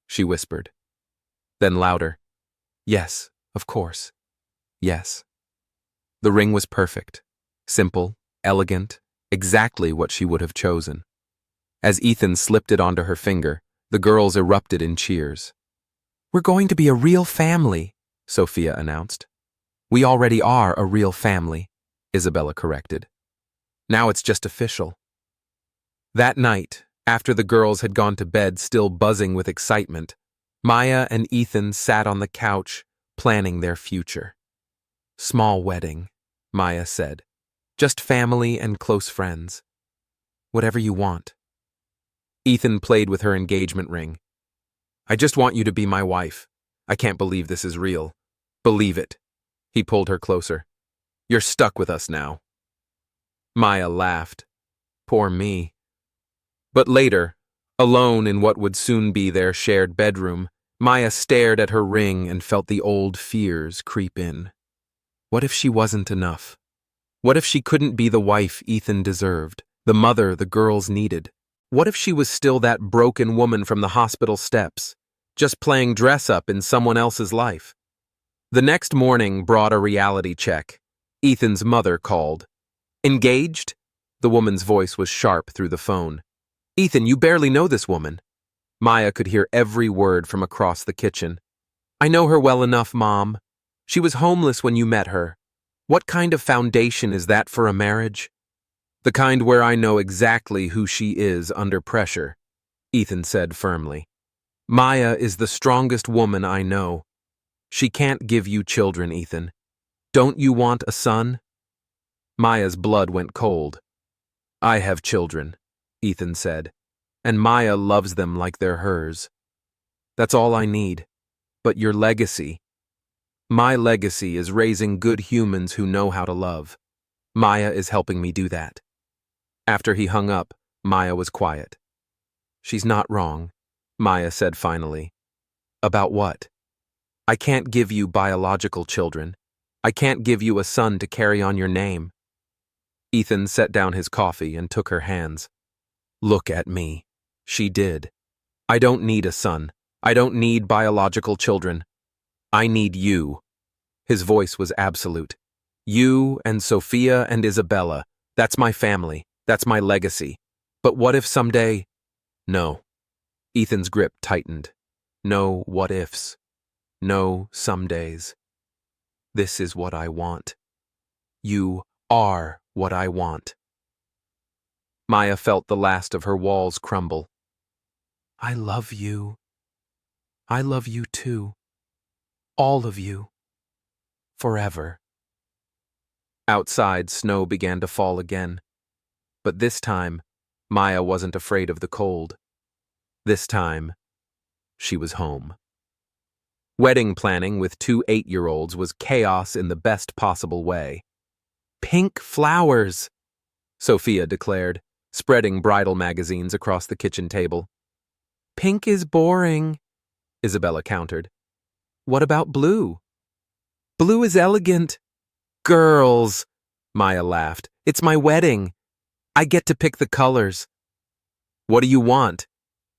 she whispered. Then louder. Yes, of course. Yes. The ring was perfect, simple, elegant, exactly what she would have chosen. As Ethan slipped it onto her finger, the girls erupted in cheers. We're going to be a real family, Sophia announced. We already are a real family, Isabella corrected. Now it's just official. That night, after the girls had gone to bed still buzzing with excitement, Maya and Ethan sat on the couch, planning their future. Small wedding, Maya said. Just family and close friends. Whatever you want. Ethan played with her engagement ring. I just want you to be my wife. I can't believe this is real. Believe it. He pulled her closer. You're stuck with us now. Maya laughed. Poor me. But later, alone in what would soon be their shared bedroom, Maya stared at her ring and felt the old fears creep in. What if she wasn't enough? What if she couldn't be the wife Ethan deserved, the mother the girls needed? What if she was still that broken woman from the hospital steps, just playing dress-up in someone else's life? The next morning brought a reality check. Ethan's mother called. Engaged? The woman's voice was sharp through the phone. Ethan, you barely know this woman. Maya could hear every word from across the kitchen. I know her well enough, Mom. She was homeless when you met her. What kind of foundation is that for a marriage? The kind where I know exactly who she is under pressure, Ethan said firmly. Maya is the strongest woman I know. She can't give you children, Ethan. Don't you want a son? Maya's blood went cold. I have children, Ethan said, and Maya loves them like they're hers. That's all I need. But your legacy. My legacy is raising good humans who know how to love. Maya is helping me do that. After he hung up, Maya was quiet. She's not wrong, Maya said finally. About what? I can't give you biological children. I can't give you a son to carry on your name. Ethan set down his coffee and took her hands. Look at me. She did. I don't need a son. I don't need biological children. I need you. His voice was absolute. You and Sophia and Isabella. That's my family. That's my legacy. But what if someday... No. Ethan's grip tightened. No what ifs. No some days. This is what I want. You are what I want. Maya felt the last of her walls crumble. I love you. I love you too. All of you. Forever. Outside, snow began to fall again. But this time, Maya wasn't afraid of the cold. This time, she was home. Wedding planning with 2 8-year-olds was chaos in the best possible way. Pink flowers, Sophia declared, spreading bridal magazines across the kitchen table. Pink is boring, Isabella countered. What about blue? Blue is elegant. Girls, Maya laughed. It's my wedding. I get to pick the colors. What do you want?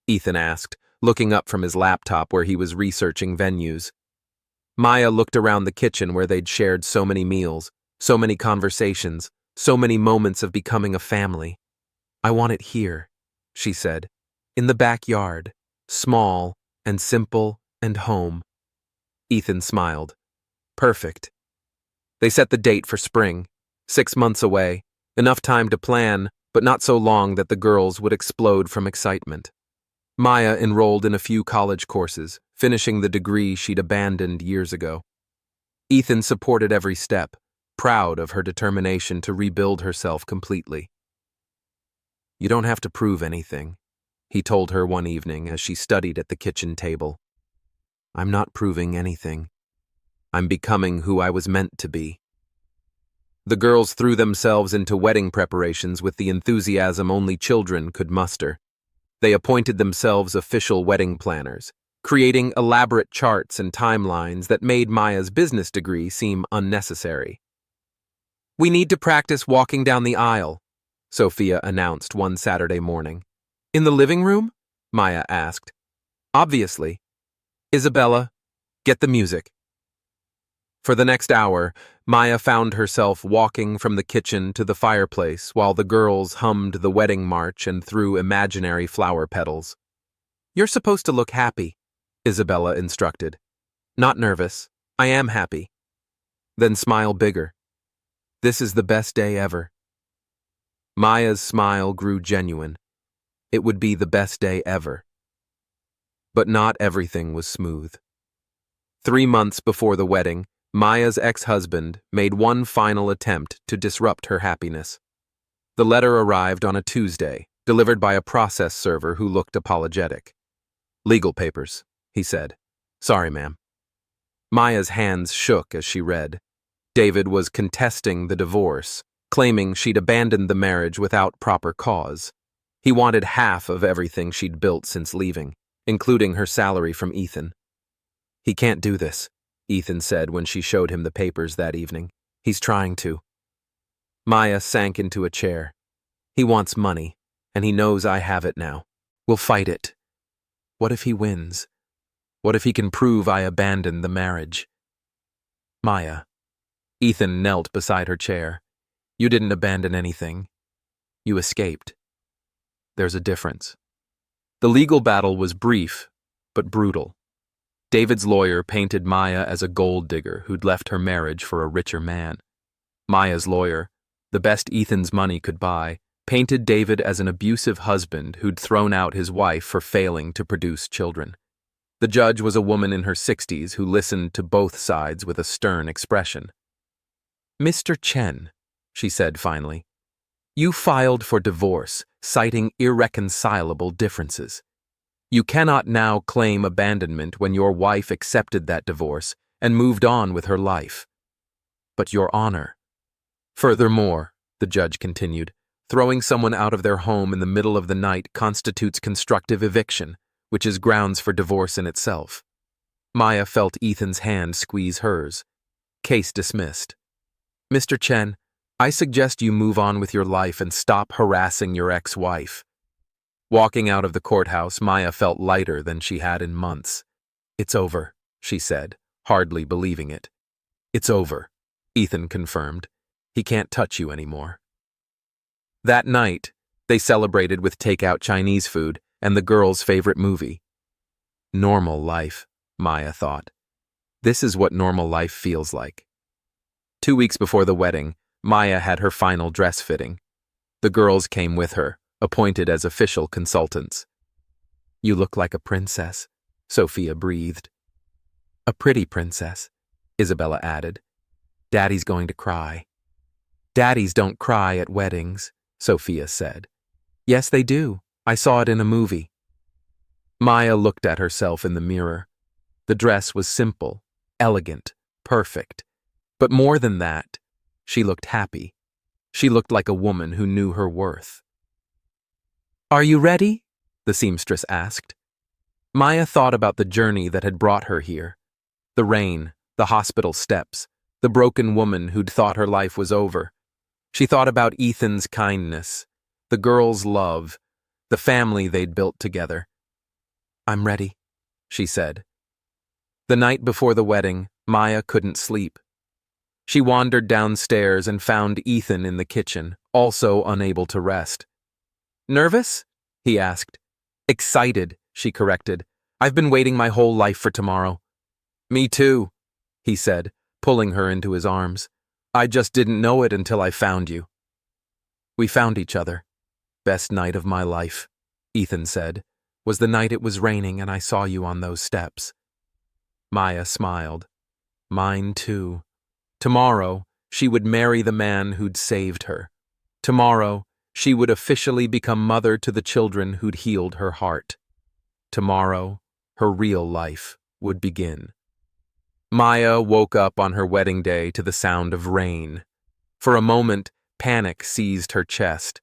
Ethan asked, looking up from his laptop where he was researching venues. Maya looked around the kitchen where they'd shared so many meals, so many conversations, so many moments of becoming a family. I want it here, she said, in the backyard, small and simple and home. Ethan smiled. Perfect. They set the date for spring, 6 months away, enough time to plan, but not so long that the girls would explode from excitement. Maya enrolled in a few college courses, finishing the degree she'd abandoned years ago. Ethan supported every step, proud of her determination to rebuild herself completely. You don't have to prove anything, he told her one evening as she studied at the kitchen table. I'm not proving anything. I'm becoming who I was meant to be. The girls threw themselves into wedding preparations with the enthusiasm only children could muster. They appointed themselves official wedding planners, creating elaborate charts and timelines that made Maya's business degree seem unnecessary. We need to practice walking down the aisle, Sophia announced one Saturday morning. In the living room? Maya asked. Obviously. Isabella, get the music. For the next hour, Maya found herself walking from the kitchen to the fireplace while the girls hummed the wedding march and threw imaginary flower petals. You're supposed to look happy, Isabella instructed. Not nervous. I am happy. Then smile bigger. This is the best day ever. Maya's smile grew genuine. It would be the best day ever. But not everything was smooth. 3 months before the wedding, Maya's ex-husband made one final attempt to disrupt her happiness. The letter arrived on a Tuesday, delivered by a process server who looked apologetic. Legal papers, he said. Sorry, ma'am. Maya's hands shook as she read. David was contesting the divorce, claiming she'd abandoned the marriage without proper cause. He wanted half of everything she'd built since leaving, including her salary from Ethan. He can't do this, Ethan said when she showed him the papers that evening. He's trying to. Maya sank into a chair. He wants money, and he knows I have it now. We'll fight it. What if he wins? What if he can prove I abandoned the marriage? Maya. Ethan knelt beside her chair. You didn't abandon anything. You escaped. There's a difference. The legal battle was brief, but brutal. David's lawyer painted Maya as a gold digger who'd left her marriage for a richer man. Maya's lawyer, the best Ethan's money could buy, painted David as an abusive husband who'd thrown out his wife for failing to produce children. The judge was a woman in her 60s who listened to both sides with a stern expression. Mr. Chen, she said finally, you filed for divorce, citing irreconcilable differences. You cannot now claim abandonment when your wife accepted that divorce and moved on with her life. But your honor. Furthermore, the judge continued, throwing someone out of their home in the middle of the night constitutes constructive eviction, which is grounds for divorce in itself. Maya felt Ethan's hand squeeze hers. Case dismissed. Mr. Chen, I suggest you move on with your life and stop harassing your ex-wife. Walking out of the courthouse, Maya felt lighter than she had in months. It's over, she said, hardly believing it. It's over, Ethan confirmed. He can't touch you anymore. That night, they celebrated with takeout Chinese food and the girls' favorite movie. Normal life, Maya thought. This is what normal life feels like. 2 weeks before the wedding, Maya had her final dress fitting. The girls came with her, appointed as official consultants. You look like a princess, Sophia breathed. A pretty princess, Isabella added. Daddy's going to cry. Daddies don't cry at weddings, Sophia said. Yes, they do. I saw it in a movie. Maya looked at herself in the mirror. The dress was simple, elegant, perfect. But more than that, she looked happy. She looked like a woman who knew her worth. Are you ready? The seamstress asked. Maya thought about the journey that had brought her here. The rain, the hospital steps, the broken woman who'd thought her life was over. She thought about Ethan's kindness, the girl's love, the family they'd built together. I'm ready, she said. The night before the wedding, Maya couldn't sleep. She wandered downstairs and found Ethan in the kitchen, also unable to rest. Nervous? He asked. Excited, she corrected. I've been waiting my whole life for tomorrow. Me too, he said, pulling her into his arms. I just didn't know it until I found you. We found each other. Best night of my life, Ethan said, was the night it was raining and I saw you on those steps. Maya smiled. Mine too. Tomorrow, she would marry the man who'd saved her. Tomorrow, she would officially become mother to the children who'd healed her heart. Tomorrow, her real life would begin. Maya woke up on her wedding day to the sound of rain. For a moment, panic seized her chest.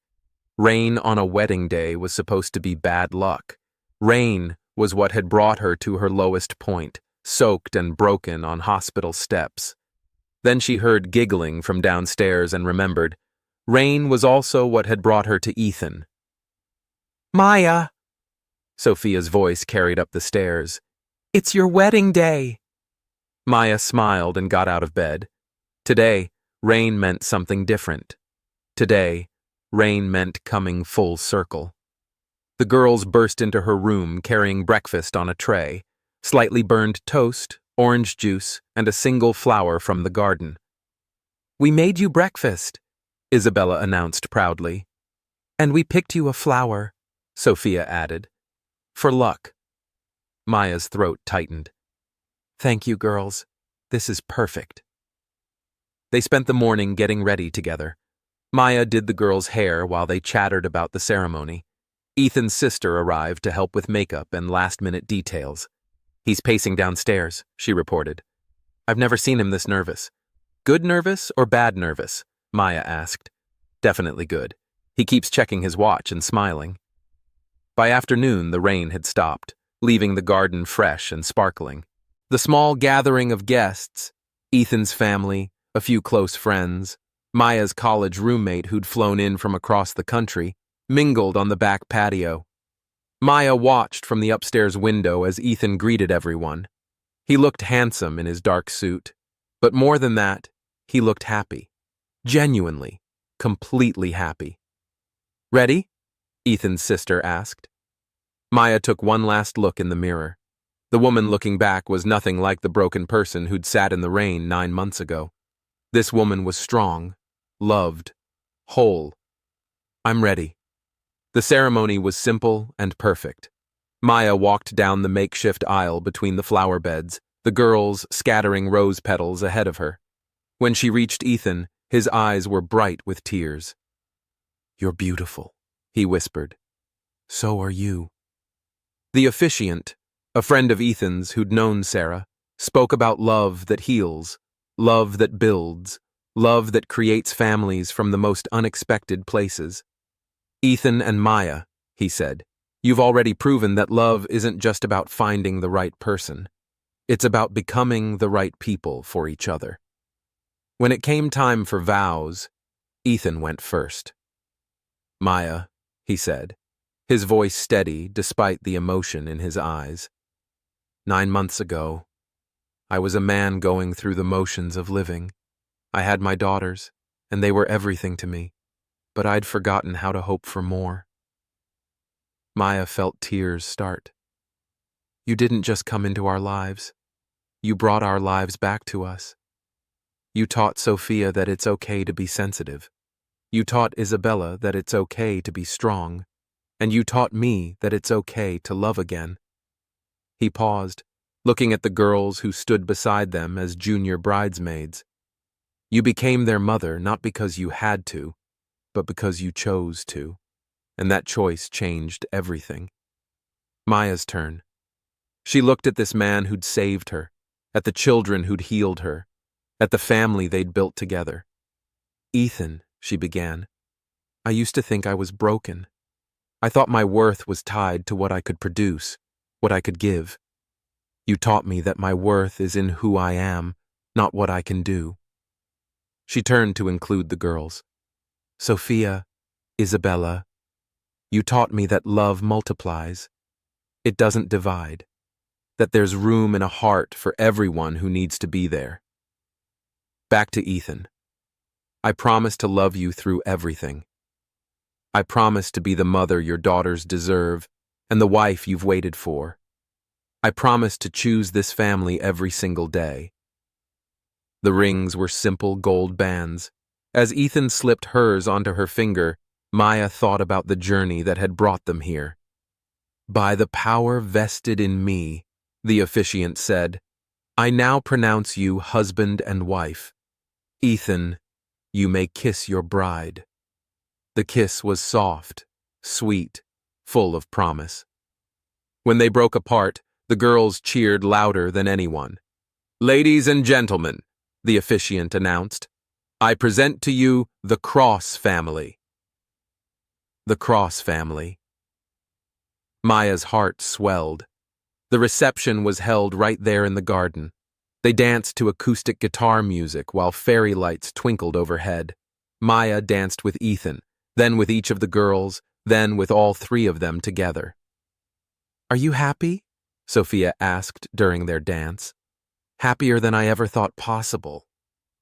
Rain on a wedding day was supposed to be bad luck. Rain was what had brought her to her lowest point, soaked and broken on hospital steps. Then she heard giggling from downstairs and remembered. Rain was also what had brought her to Ethan. Maya! Sophia's voice carried up the stairs. It's your wedding day! Maya smiled and got out of bed. Today, rain meant something different. Today, rain meant coming full circle. The girls burst into her room carrying breakfast on a tray, slightly burned toast, orange juice, and a single flower from the garden. We made you breakfast, Isabella announced proudly. And we picked you a flower, Sophia added. For luck. Maya's throat tightened. Thank you, girls. This is perfect. They spent the morning getting ready together. Maya did the girls' hair while they chattered about the ceremony. Ethan's sister arrived to help with makeup and last-minute details. He's pacing downstairs, she reported. I've never seen him this nervous. Good nervous or bad nervous? Maya asked. Definitely good. He keeps checking his watch and smiling. By afternoon, the rain had stopped, leaving the garden fresh and sparkling. The small gathering of guests, Ethan's family, a few close friends, Maya's college roommate who'd flown in from across the country, mingled on the back patio. Maya watched from the upstairs window as Ethan greeted everyone. He looked handsome in his dark suit, but more than that, he looked happy. Genuinely, completely happy. Ready? Ethan's sister asked. Maya took one last look in the mirror. The woman looking back was nothing like the broken person who'd sat in the rain 9 months ago. This woman was strong, loved, whole. I'm ready. The ceremony was simple and perfect. Maya walked down the makeshift aisle between the flower beds, the girls scattering rose petals ahead of her. When she reached Ethan, his eyes were bright with tears. You're beautiful, he whispered. So are you. The officiant, a friend of Ethan's who'd known Sarah, spoke about love that heals, love that builds, love that creates families from the most unexpected places. Ethan and Maya, he said, you've already proven that love isn't just about finding the right person. It's about becoming the right people for each other. When it came time for vows, Ethan went first. Maya, he said, his voice steady despite the emotion in his eyes. 9 months ago, I was a man going through the motions of living. I had my daughters, and they were everything to me, but I'd forgotten how to hope for more. Maya felt tears start. You didn't just come into our lives. You brought our lives back to us. You taught Sophia that it's okay to be sensitive. You taught Isabella that it's okay to be strong. And you taught me that it's okay to love again. He paused, looking at the girls who stood beside them as junior bridesmaids. You became their mother not because you had to, but because you chose to. And that choice changed everything. Maya's turn. She looked at this man who'd saved her, at the children who'd healed her, at the family they'd built together. Ethan, she began, I used to think I was broken. I thought my worth was tied to what I could produce, what I could give. You taught me that my worth is in who I am, not what I can do. She turned to include the girls. Sophia, Isabella, you taught me that love multiplies. It doesn't divide. That there's room in a heart for everyone who needs to be there. Back to Ethan. I promise to love you through everything. I promise to be the mother your daughters deserve and the wife you've waited for. I promise to choose this family every single day. The rings were simple gold bands. As Ethan slipped hers onto her finger, Maya thought about the journey that had brought them here. By the power vested in me, the officiant said, I now pronounce you husband and wife. Ethan, you may kiss your bride. The kiss was soft, sweet, full of promise. When they broke apart, the girls cheered louder than anyone. Ladies and gentlemen, the officiant announced, I present to you the Cross family. The Cross family. Maya's heart swelled. The reception was held right there in the garden. They danced to acoustic guitar music while fairy lights twinkled overhead. Maya danced with Ethan, then with each of the girls, then with all three of them together. Are you happy? Sophia asked during their dance. Happier than I ever thought possible,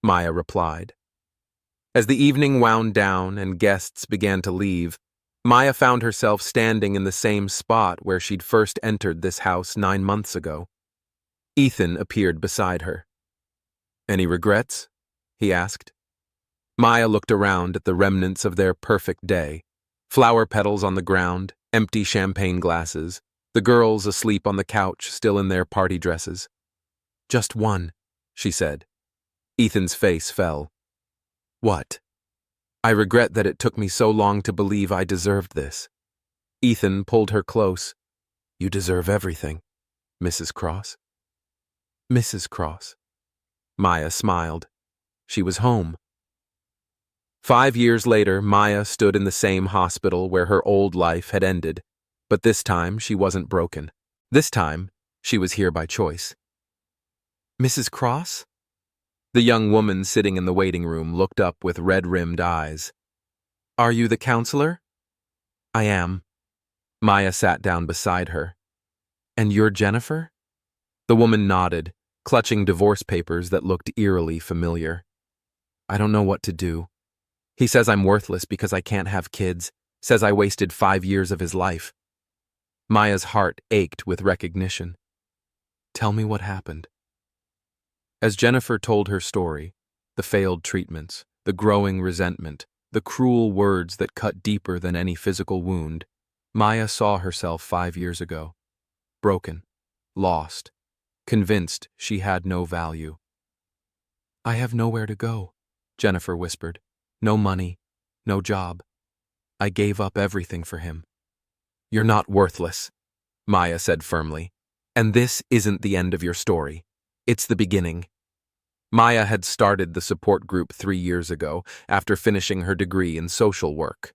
Maya replied. As the evening wound down and guests began to leave, Maya found herself standing in the same spot where she'd first entered this house 9 months ago. Ethan appeared beside her. Any regrets? He asked. Maya looked around at the remnants of their perfect day. Flower petals on the ground, empty champagne glasses, the girls asleep on the couch still in their party dresses. Just one, she said. Ethan's face fell. What? I regret that it took me so long to believe I deserved this. Ethan pulled her close. You deserve everything, Mrs. Cross. Mrs. Cross. Maya smiled. She was home. 5 years later, Maya stood in the same hospital where her old life had ended, but this time she wasn't broken. This time, she was here by choice. Mrs. Cross? The young woman sitting in the waiting room looked up with red-rimmed eyes. Are you the counselor? I am. Maya sat down beside her. And you're Jennifer? The woman nodded, clutching divorce papers that looked eerily familiar. I don't know what to do. He says I'm worthless because I can't have kids, says I wasted 5 years of his life. Maya's heart ached with recognition. Tell me what happened. As Jennifer told her story, the failed treatments, the growing resentment, the cruel words that cut deeper than any physical wound, Maya saw herself 5 years ago. Broken, lost, convinced she had no value. I have nowhere to go, Jennifer whispered. No money, no job. I gave up everything for him. You're not worthless, Maya said firmly. And this isn't the end of your story. It's the beginning. Maya had started the support group 3 years ago after finishing her degree in social work.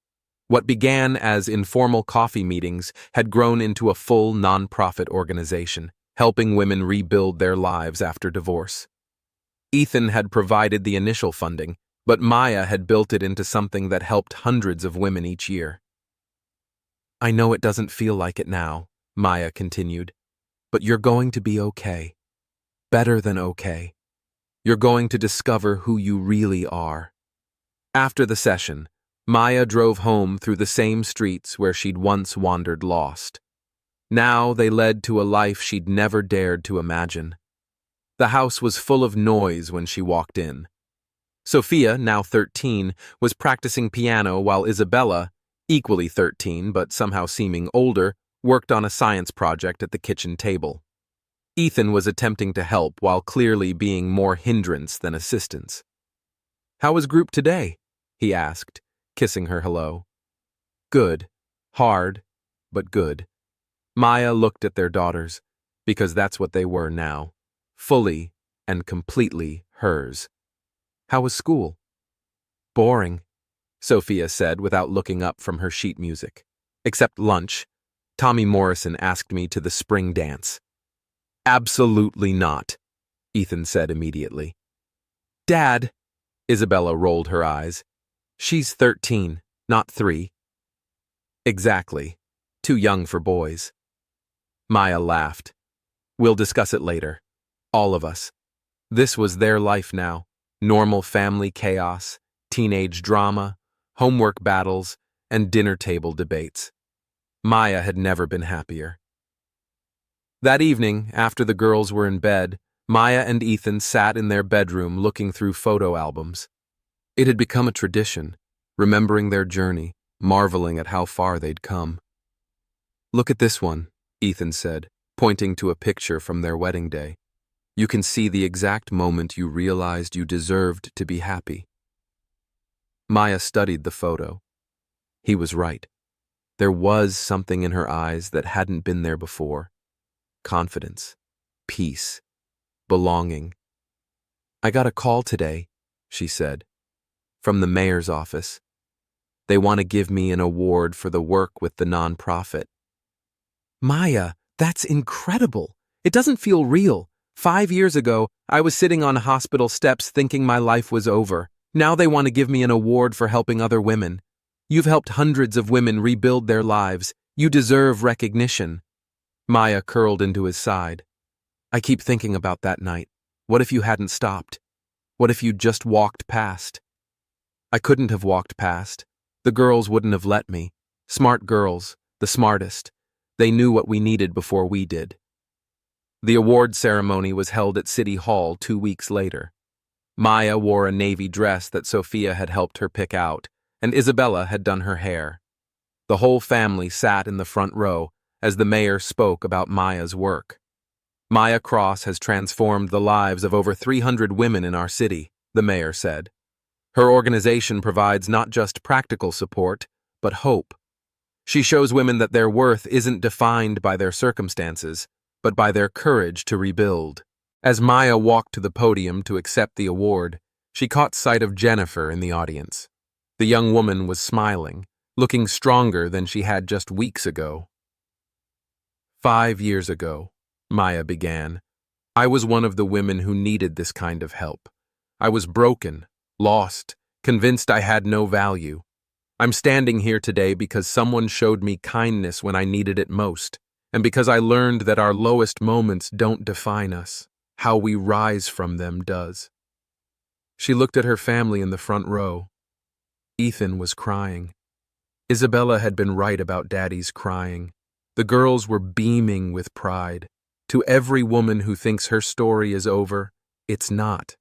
What began as informal coffee meetings had grown into a full nonprofit organization, helping women rebuild their lives after divorce. Ethan had provided the initial funding, but Maya had built it into something that helped hundreds of women each year. I know it doesn't feel like it now, Maya continued, but you're going to be okay. Better than okay. You're going to discover who you really are. After the session, Maya drove home through the same streets where she'd once wandered lost. Now they led to a life she'd never dared to imagine. The house was full of noise when she walked in. Sophia, now 13, was practicing piano while Isabella, equally 13 but somehow seeming older, worked on a science project at the kitchen table. Ethan was attempting to help while clearly being more hindrance than assistance. How was group today? He asked, kissing her hello. Good. Hard, but good. Maya looked at their daughters, because that's what they were now, fully and completely hers. How was school? Boring, Sophia said without looking up from her sheet music. Except lunch. Tommy Morrison asked me to the spring dance. Absolutely not, Ethan said immediately. Dad, Isabella rolled her eyes. She's 13, not 3. Exactly. Too young for boys. Maya laughed. We'll discuss it later. All of us. This was their life now. Normal family chaos, teenage drama, homework battles, and dinner table debates. Maya had never been happier. That evening, after the girls were in bed, Maya and Ethan sat in their bedroom looking through photo albums. It had become a tradition, remembering their journey, marveling at how far they'd come. Look at this one, Ethan said, pointing to a picture from their wedding day. You can see the exact moment you realized you deserved to be happy. Maya studied the photo. He was right. There was something in her eyes that hadn't been there before. Confidence, peace, belonging. I got a call today, she said, from the mayor's office. They want to give me an award for the work with the nonprofit. Maya, that's incredible. It doesn't feel real. 5 years ago, I was sitting on hospital steps thinking my life was over. Now they want to give me an award for helping other women. You've helped hundreds of women rebuild their lives. You deserve recognition. Maya curled into his side. I keep thinking about that night. What if you hadn't stopped? What if you'd just walked past? I couldn't have walked past. The girls wouldn't have let me. Smart girls, the smartest. They knew what we needed before we did. The award ceremony was held at City Hall 2 weeks later. Maya wore a navy dress that Sophia had helped her pick out, and Isabella had done her hair. The whole family sat in the front row as the mayor spoke about Maya's work. Maya Cross has transformed the lives of over 300 women in our city, the mayor said. Her organization provides not just practical support, but hope. She shows women that their worth isn't defined by their circumstances, but by their courage to rebuild. As Maya walked to the podium to accept the award, she caught sight of Jennifer in the audience. The young woman was smiling, looking stronger than she had just weeks ago. 5 years ago, Maya began, I was one of the women who needed this kind of help. I was broken, lost, convinced I had no value. I'm standing here today because someone showed me kindness when I needed it most, and because I learned that our lowest moments don't define us. How we rise from them does. She looked at her family in the front row. Ethan was crying. Isabella had been right about Daddy's crying. The girls were beaming with pride. To every woman who thinks her story is over, it's not.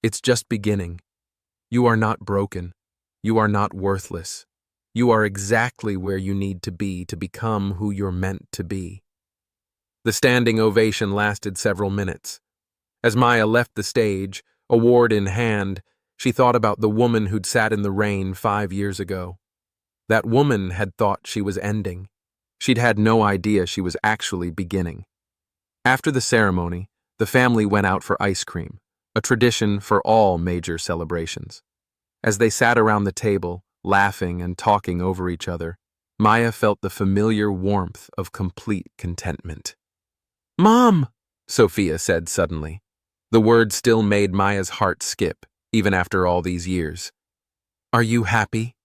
It's just beginning. You are not broken. You are not worthless. You are exactly where you need to be to become who you're meant to be. The standing ovation lasted several minutes. As Maya left the stage, award in hand, she thought about the woman who'd sat in the rain 5 years ago. That woman had thought she was ending. She'd had no idea she was actually beginning. After the ceremony, the family went out for ice cream, a tradition for all major celebrations. As they sat around the table, laughing and talking over each other, Maya felt the familiar warmth of complete contentment. Mom, Sophia said suddenly. The word still made Maya's heart skip, even after all these years. Are you happy?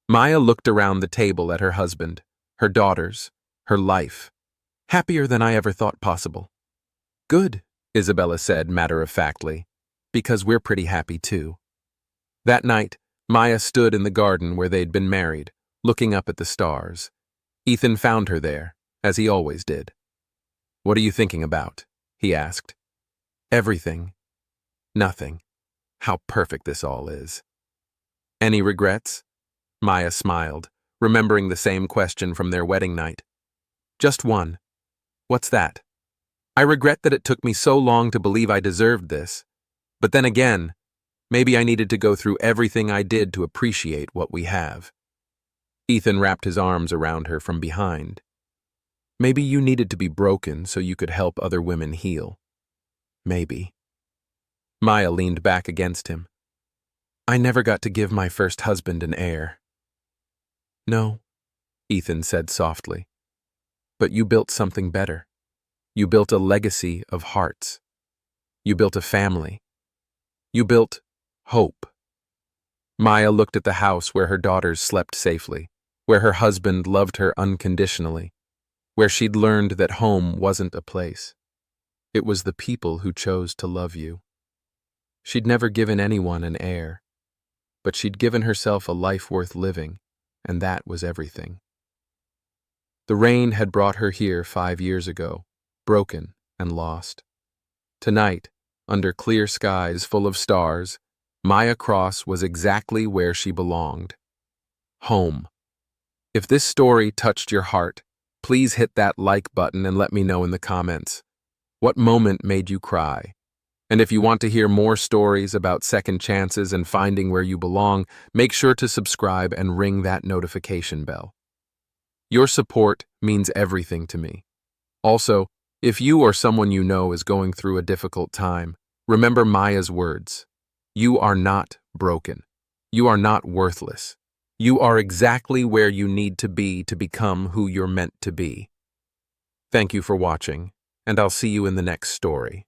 Maya looked around the table at her husband, her daughters, her life. Happier than I ever thought possible. Good, Isabella said matter-of-factly, because we're pretty happy too. That night, Maya stood in the garden where they'd been married, looking up at the stars. Ethan found her there, as he always did. What are you thinking about? He asked. Everything. Nothing. How perfect this all is. Any regrets? Maya smiled, remembering the same question from their wedding night. Just one. What's that? I regret that it took me so long to believe I deserved this. But then again, maybe I needed to go through everything I did to appreciate what we have. Ethan wrapped his arms around her from behind. Maybe you needed to be broken so you could help other women heal. Maybe. Maya leaned back against him. I never got to give my first husband an heir. No, Ethan said softly. But you built something better. You built a legacy of hearts. You built a family. You built hope. Maya looked at the house where her daughters slept safely, where her husband loved her unconditionally, where she'd learned that home wasn't a place. It was the people who chose to love you. She'd never given anyone an heir, but she'd given herself a life worth living, and that was everything. The rain had brought her here 5 years ago, broken and lost. Tonight, under clear skies full of stars, Maya Cross was exactly where she belonged. Home. If this story touched your heart, please hit that like button and let me know in the comments. What moment made you cry? And if you want to hear more stories about second chances and finding where you belong, make sure to subscribe and ring that notification bell. Your support means everything to me. Also, if you or someone you know is going through a difficult time, remember Maya's words. You are not broken. You are not worthless. You are exactly where you need to be to become who you're meant to be. Thank you for watching, and I'll see you in the next story.